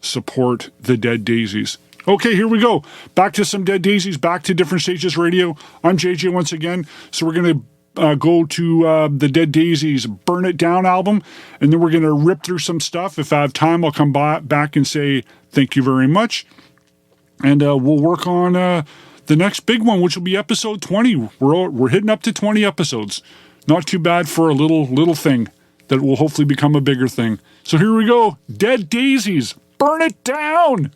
Speaker 1: Support the Dead Daisies. Okay, here we go. Back to some Dead Daisies, back to Different Stages Radio. I'm JJ once again. So we're going to go to the Dead Daisies Burn It Down album, and then we're going to rip through some stuff. If I have time, I'll come back and say thank you very much. And we'll work on the next big one, which will be episode 20. We're hitting up to 20 episodes. Not too bad for a little thing that will hopefully become a bigger thing. So here we go. Dead Daisies, Burn It Down!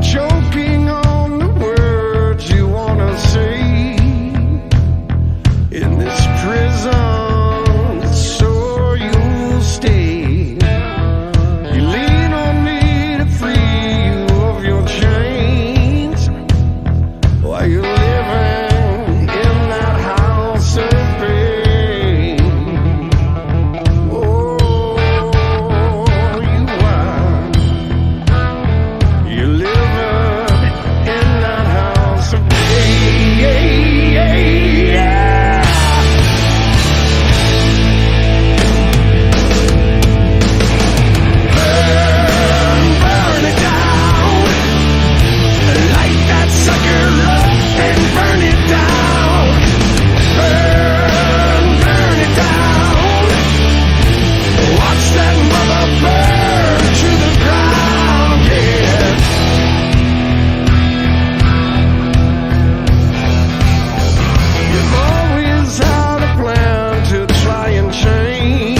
Speaker 3: Choking on the words you wanna say in this prison, so you'll stay. You lean on me to free you of your chains while you're living in that house of pain. Oh, you are. You living in that house of pain. Burn it down. Light that sucker up and burn it down. Burn it down. Watch that mother burn to the ground, yeah. You've always had a plan to try and change,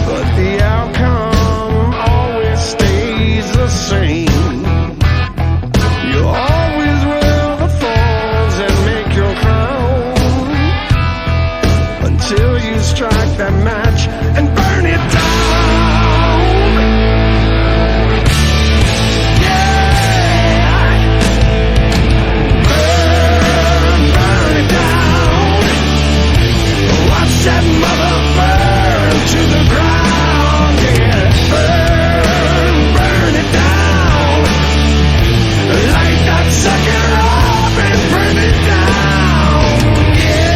Speaker 3: but the outcome always stays the same. You always wear the thorns and make your crown until you strike that match and burn it down. Yeah. Burn it down. Watch that mother burn to the ground. Yeah. Burn it down. Light that sucker up and burn it down. Yeah.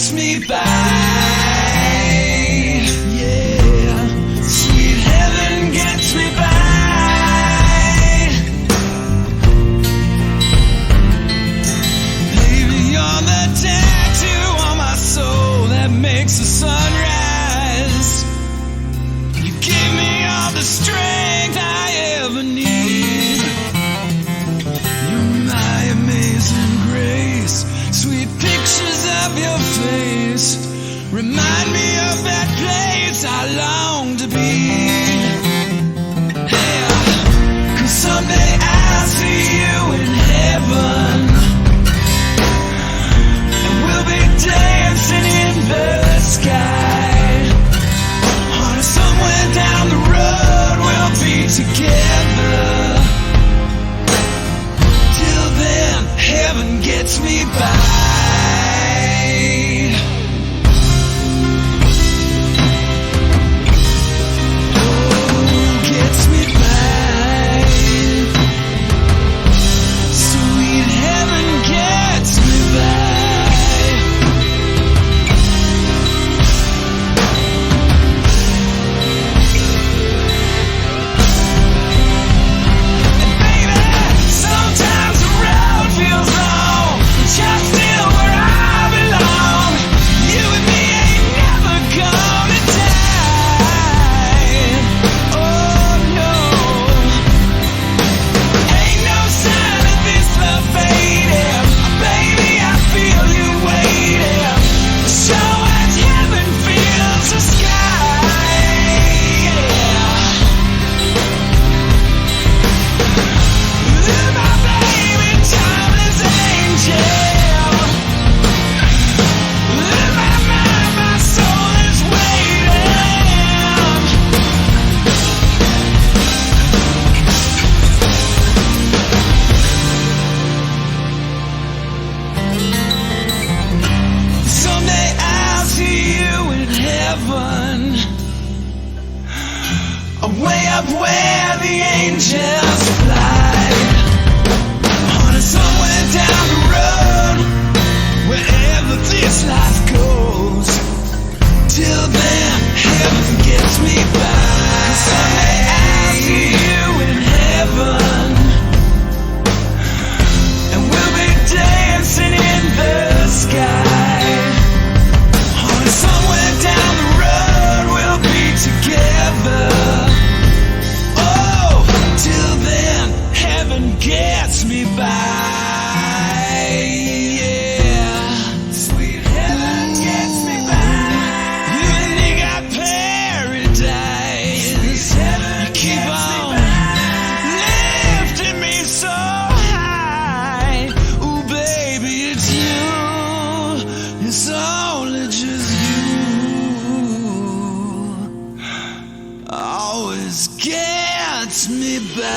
Speaker 2: gets me by. Yeah, sweet heaven gets me by. Baby, you're the tattoo on my soul that makes the sun rise. You give me all the strength I ever need. You're my amazing grace. Sweet pictures of your face remind me of that place I long to be. Yeah, 'cause someday I'll see you in heaven, and we'll be dancing in the sky. Or somewhere down the road we'll be together. Till then, heaven gets me by. Way up where the angels fly, on somewhere down the road, wherever this life goes. Till then, heaven gets me by. Someday I'll see you in heaven, and we'll be dancing in the sky. On somewhere down the road, we'll be together. Till then, heaven gets me by. Yeah, sweet heaven gets me by. You and me got paradise. Sweet heaven you keep on lifting me so high. Ooh, baby, it's you. It's only just you. Always gets me by.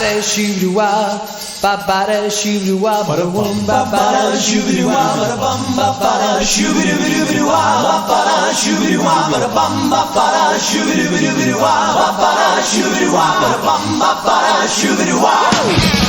Speaker 2: da shoo wah, ba ba da shoo wah, ba da bum ba ba da shoo wah, ba da bum ba ba da shoo wah, ba ba da shoo wah, ba da bum ba ba da shoo wah, ba ba da shoo wah, ba da bum ba ba da shoo wah.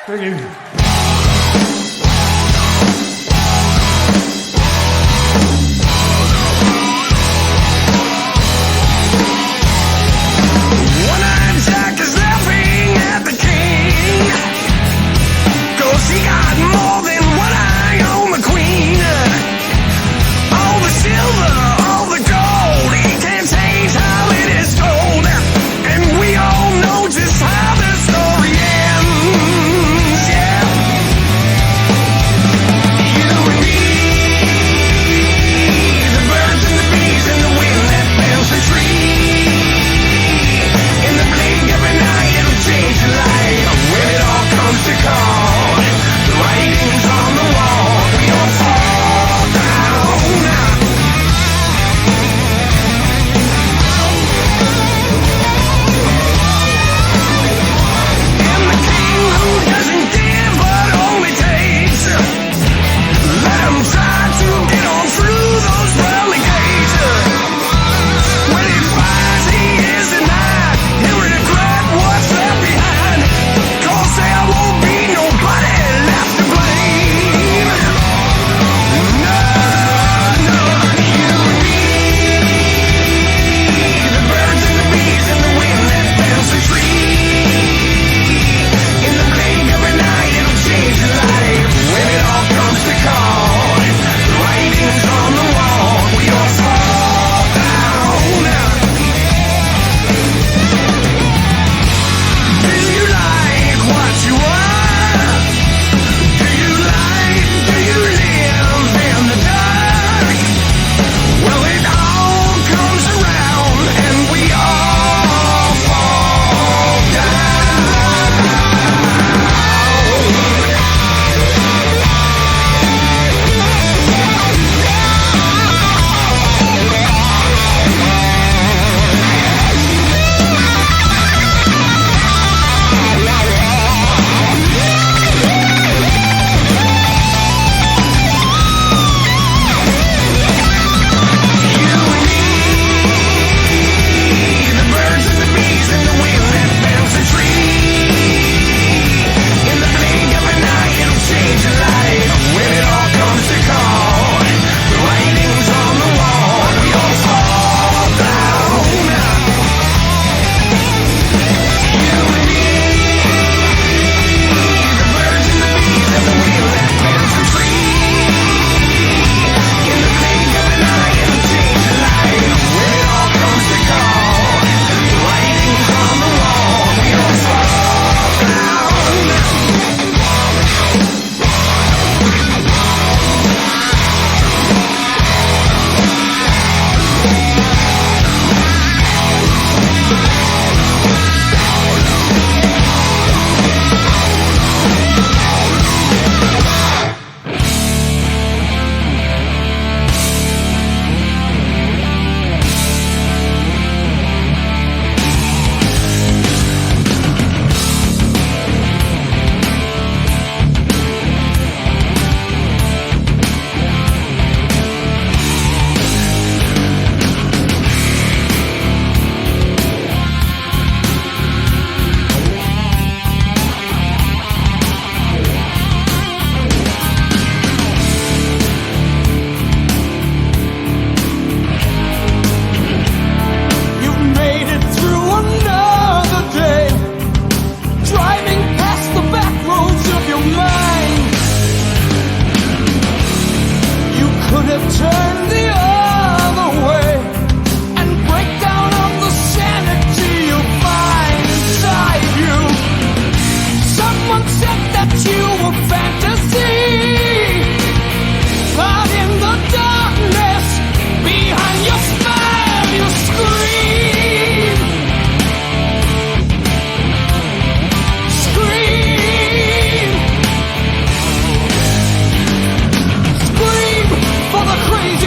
Speaker 2: Thank you. One-eyed Jack is laughing at the king, 'cause he got more than one eye on the queen. All the silver, all the gold, he can't change how it is told. And we all know just how the story ends, yeah. You and me, the birds and the bees and the wind that bends the tree. In the blink of an eye, it'll change your life when it all comes to call. The writing's on the wall, we all fall down. And the king who doesn't give but only takes, let him try to get on through those pearly gates. When he finds he is denied, he'll regret what's left behind, 'cause there won't be nobody left to blame. No, no, you and me, the birds and the bees and the wind that bends the tree. In the blink of an eye, it'll change your life when it all comes to call. The writing's on the wall, we all fall down. Do you like what you are? Do you live in the dark? Well, it all comes around and we all fall down. You and me, the birds and the bees and the wind that bends the tree. In the blink of an eye, it'll change your life when it all comes to call. The writing's on the wall, we all fall down. You and me, the birds and the bees and the wind that bends the tree. In the blink of an eye, it'll change your life when it all comes to call. The writing's on the wall, we all fall down. You've made it through another day, driving past the back roads of your mind. You could have turned the other way and break down on the sanity you find inside you. Someone said that you were fantasy, but in the darkness, behind your smile, you scream. Scream. Scream for the crazy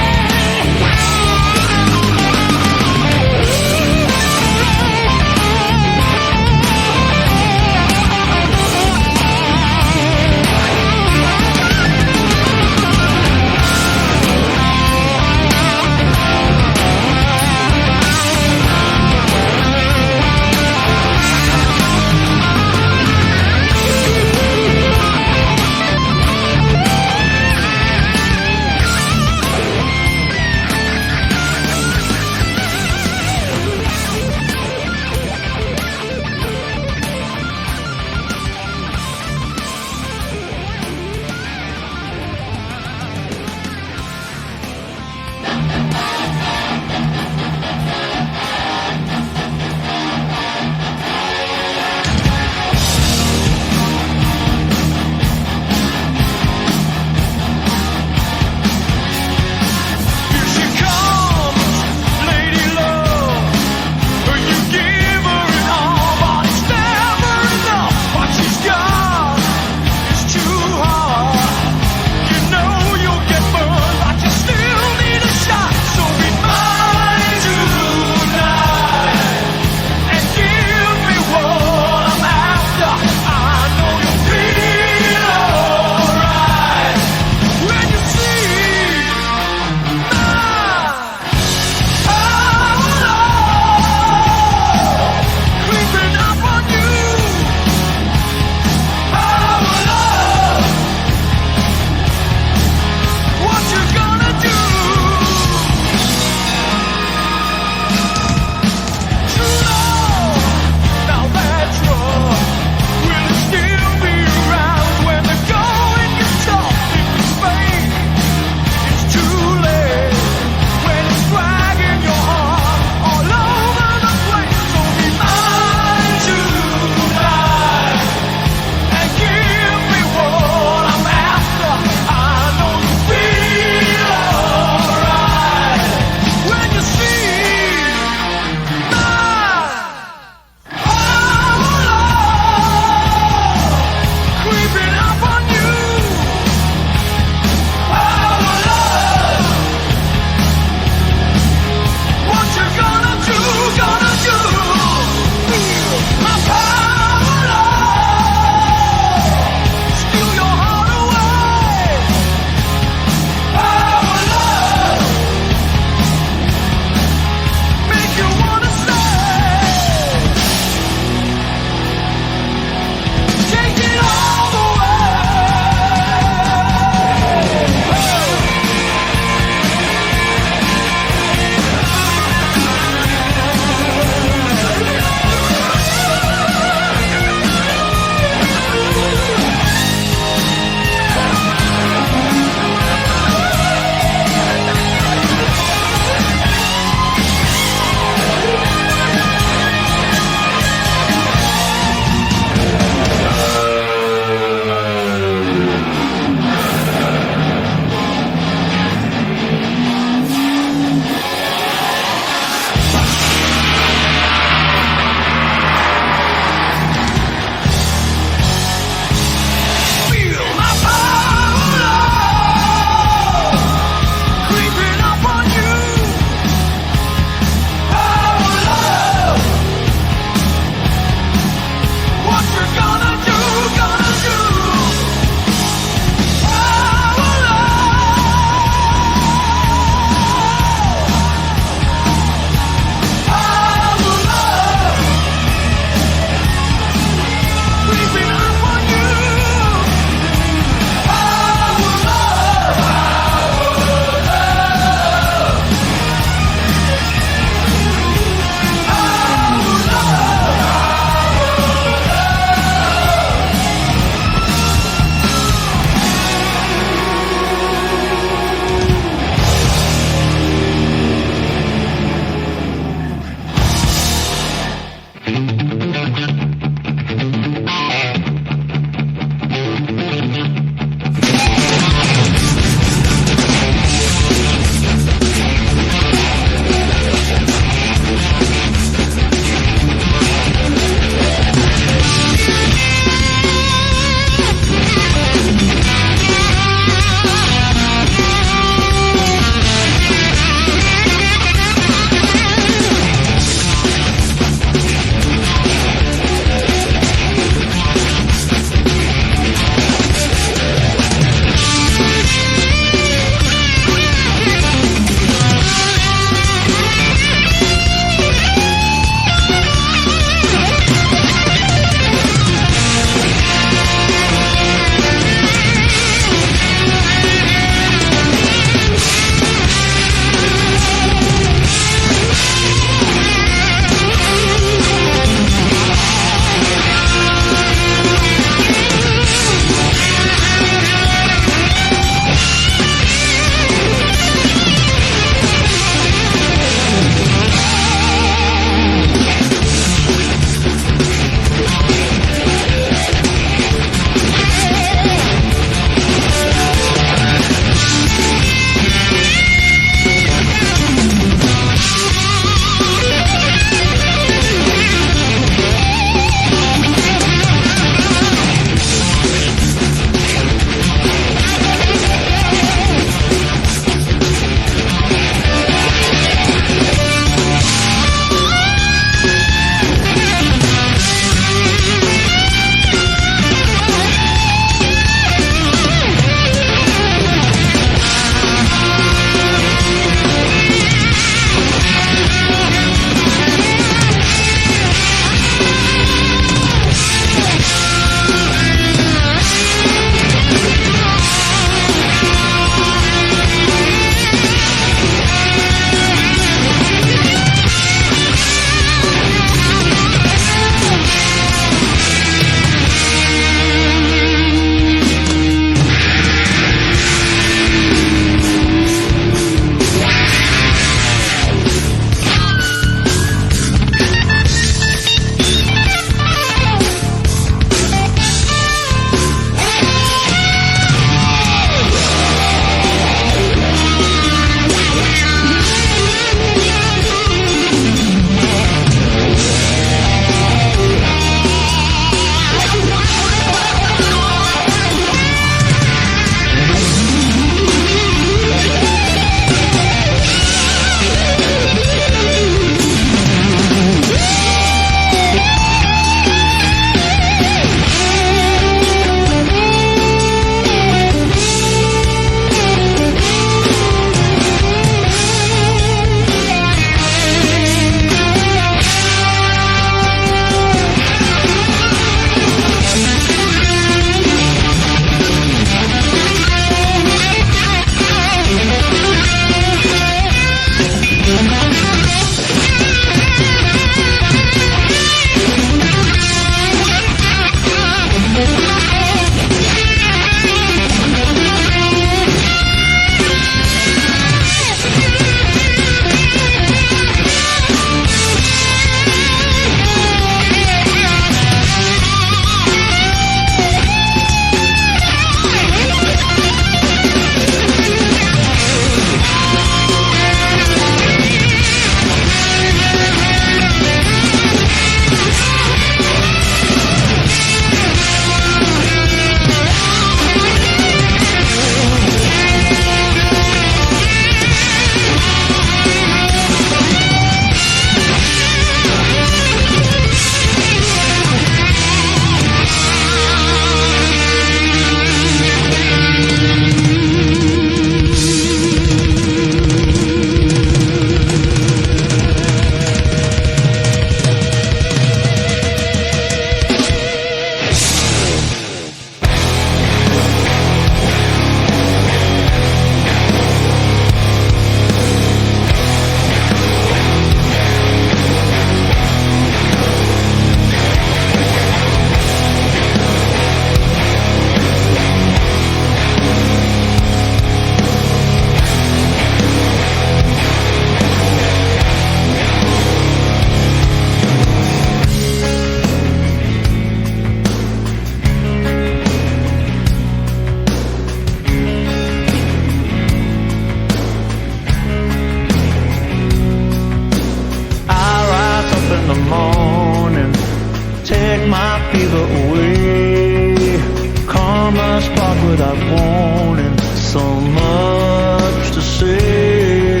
Speaker 5: without wanting so much to say.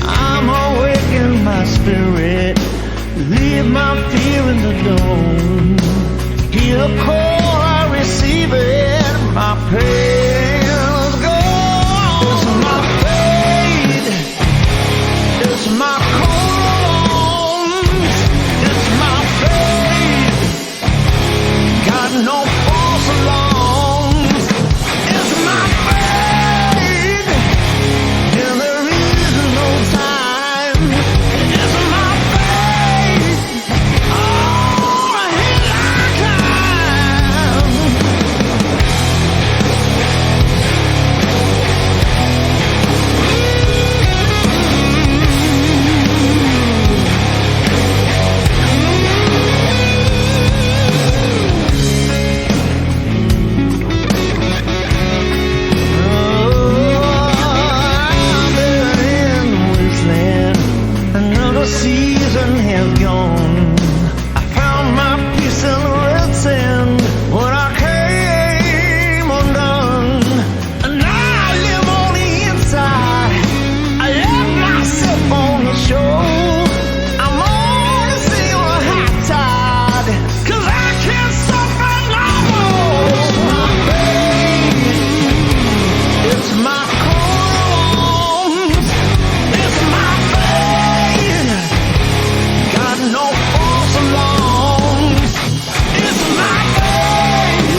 Speaker 5: I'm awakening my spirit, leave my fear in the dome. Hear a call, I receive it, my pain's gone. It's my fate, it's my cold, it's my fate. Got no false alarms. It's my fate, and there is no time. It's my fate. Oh, here I come. Another season has gone. I found my peace in the red sand when I came undone. And now I live on the inside. I left myself on the shore. I'm on the sea on a high tide, 'cause I can't suffer no more. It's my fate, it's my cold, it's my fate. Got no false alarms. It's my fate,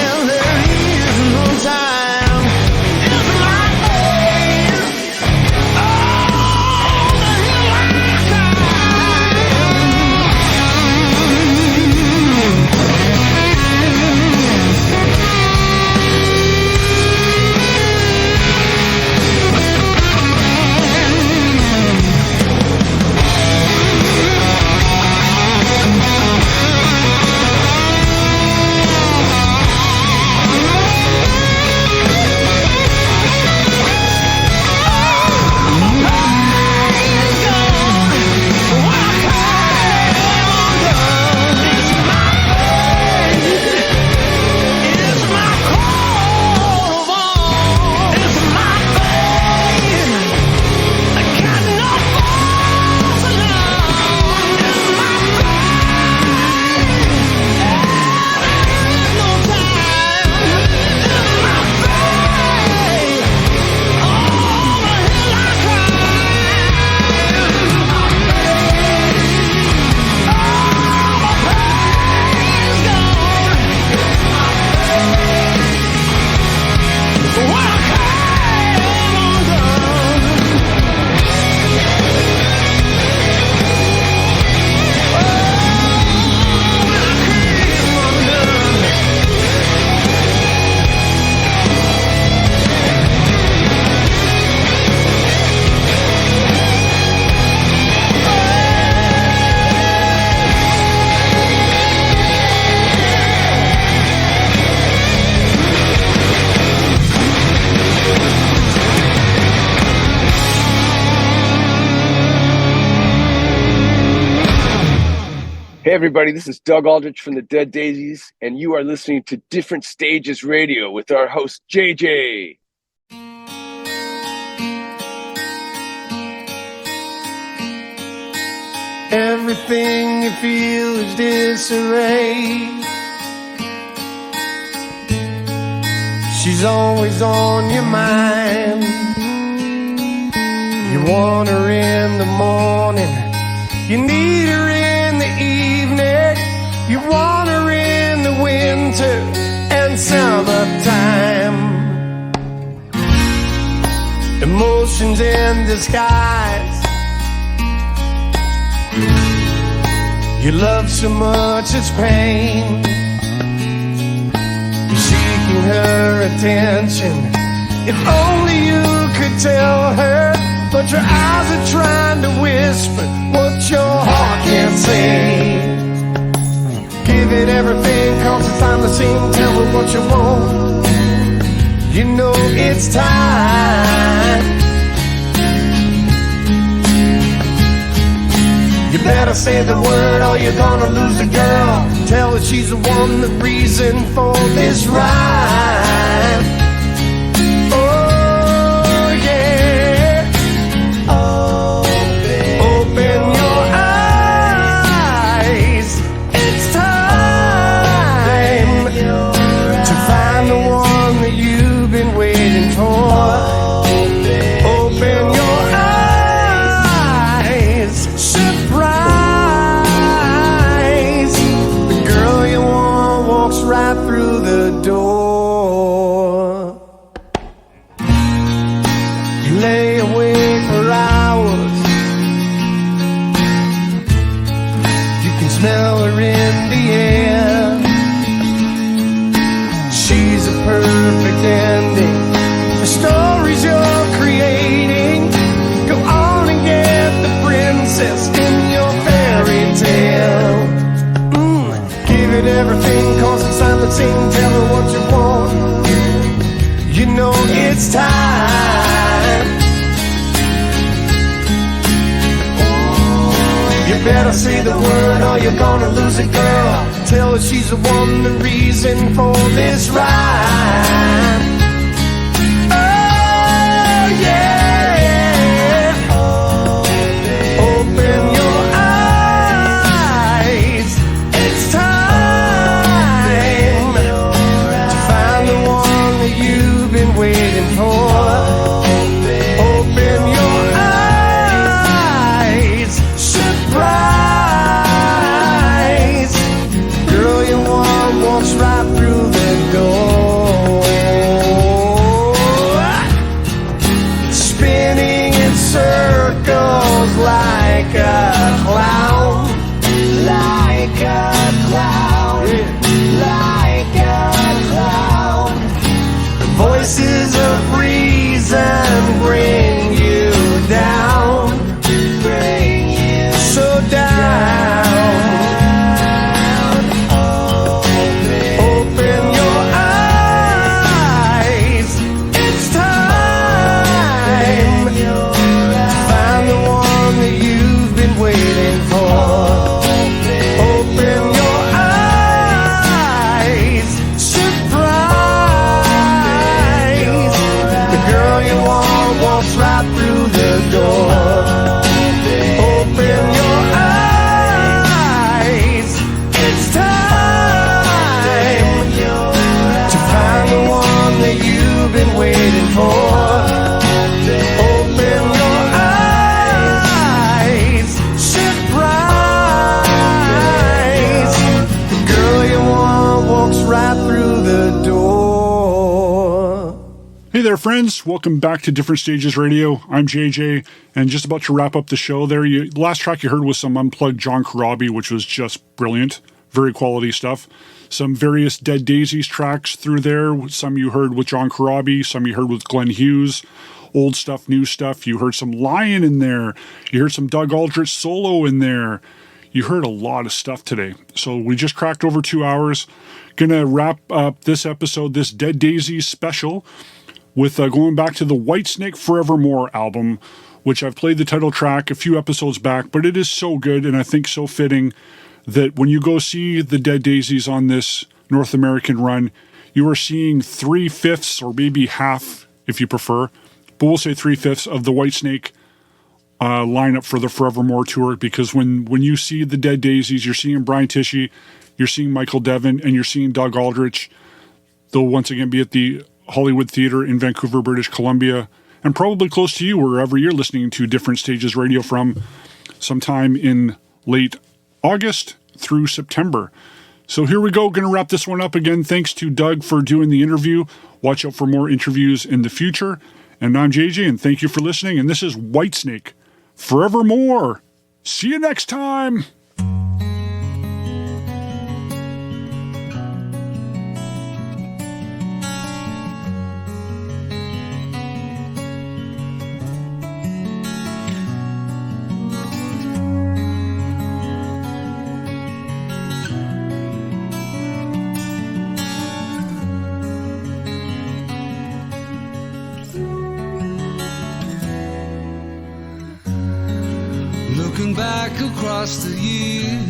Speaker 5: and there is no time. It's my fate. Oh, here I come.
Speaker 4: Hey everybody, this is Doug Aldrich from the Dead Daisies, and you are listening to Different Stages Radio with our host JJ.
Speaker 3: Everything you feel is disarray. She's always on your mind. You want her in the morning, you need her in the evening, you want her in the winter and summertime. Emotions in disguise. You love so much it's pain. You're seeking her attention. If only you could tell her, but your eyes are trying to whisper what your heart can't say. Give it everything, cause it's time to sing. Tell her what you want. You know it's time. You better better say the word or you're gonna lose the girl. Tell her she's the one, the reason for this ride. Oh yeah. Open your eyes. It's time to find the one that you've been waiting for. Open your eyes. Surprise. The girl you want walks right through the door. You lay awake for hours. You can smell her in the air. She's a perfect ending for stories you're creating. Go on and get the princess in your fairy tale. Give it everything, cause it's time to sing. Tell her what you want. You know it's time. You better say the word or you're gonna lose it, girl. Tell her she's the one, the reason for this ride. Oh yeah. Open your eyes. It's time to find the one that you've been waiting for. Open your eyes. Surprise. Girl you want walks right through the door. Spinning in circles like a clown. Like a clown. Like a clown. The voices of reason bring you down. Bring you so down. Open your eyes. It's time to find the one that you've been waiting for. Open your eyes. Surprise. The girl you want walks right through the door. Open your eyes. It's time to find the one that you've been waiting for. Open your eyes. Surprise. The girl you want walks right through the door.
Speaker 1: Hey there, friends. Welcome back to Different Stages Radio. I'm JJ, and just about to wrap up the show there. The last track you heard was some unplugged John Corabi, which was just brilliant. Very quality stuff. Some various Dead Daisies tracks through there. Some you heard with John Corabi, some you heard with Glenn Hughes. Old stuff, new stuff. You heard some Lion in there. You heard some DOUG ALDRICH solo in there. You heard a lot of stuff today. So we just cracked over 2 hours. Gonna wrap up this episode, this Dead Daisies special, with going back to the Whitesnake Forevermore album, which I've played the title track a few episodes back, but it is so good and I think so fitting that when you go see the Dead Daisies on this North American run, you are seeing 3/5 or maybe half, if you prefer, but we'll say 3/5 of the Whitesnake lineup for the Forevermore tour, because when you see the Dead Daisies, you're seeing Brian Tichy, you're seeing Michael Devon, and you're seeing DOUG ALDRICH. They'll once again be at the Hollywood Theatre in Vancouver, British Columbia, and probably close to you wherever you're listening to Different Stages Radio from, sometime in late August through September. So here we go. Going to wrap this one up again. Thanks to Doug for doing the interview. Watch out for more interviews in the future. And I'm JJ, and thank you for listening. And this is Whitesnake Forevermore. See you next time.
Speaker 2: Looking back across the years,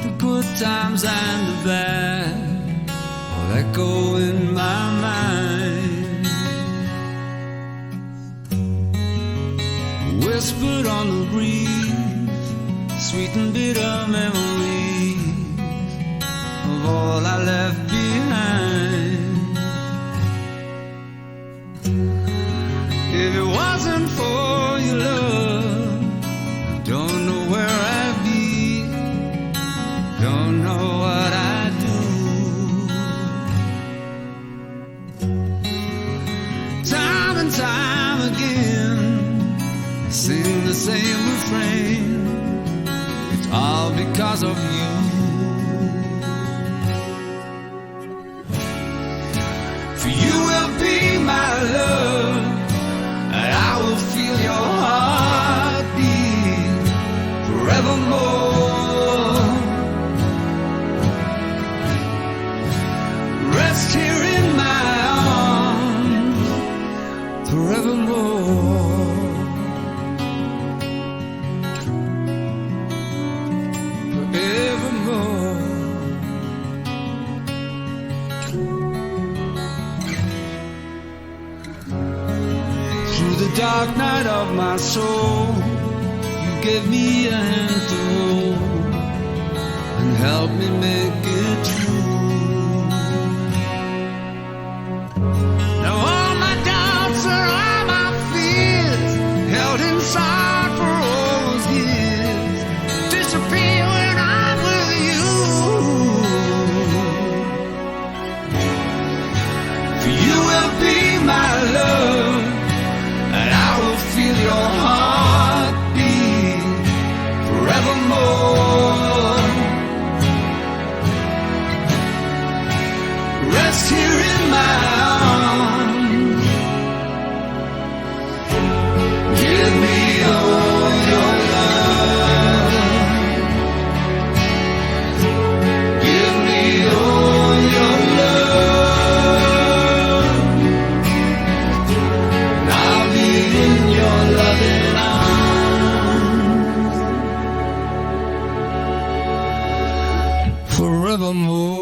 Speaker 2: the good times and the bad, all echo in my mind. Whispered on the breeze, sweet and bitter memories of all I left behind. If it wasn't for your love, don't know where I'd be, don't know what I'd do. Time and time again, sing the same refrain, it's all because of you. For you will be my love, and I will feel your heartbeat forevermore. Rest here in my arms forevermore. Forevermore. Through the dark night of my soul, you gave me a hand to hold and help me make it true. Now all my doubts and all my fears, held inside for all those years, disappear when I'm with you. For you will be my love, and I will feel your heartbeat forevermore. Rest here in my arms. Give me all your love. Give me all your love. And I'll be in your loving arms forevermore.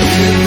Speaker 2: Give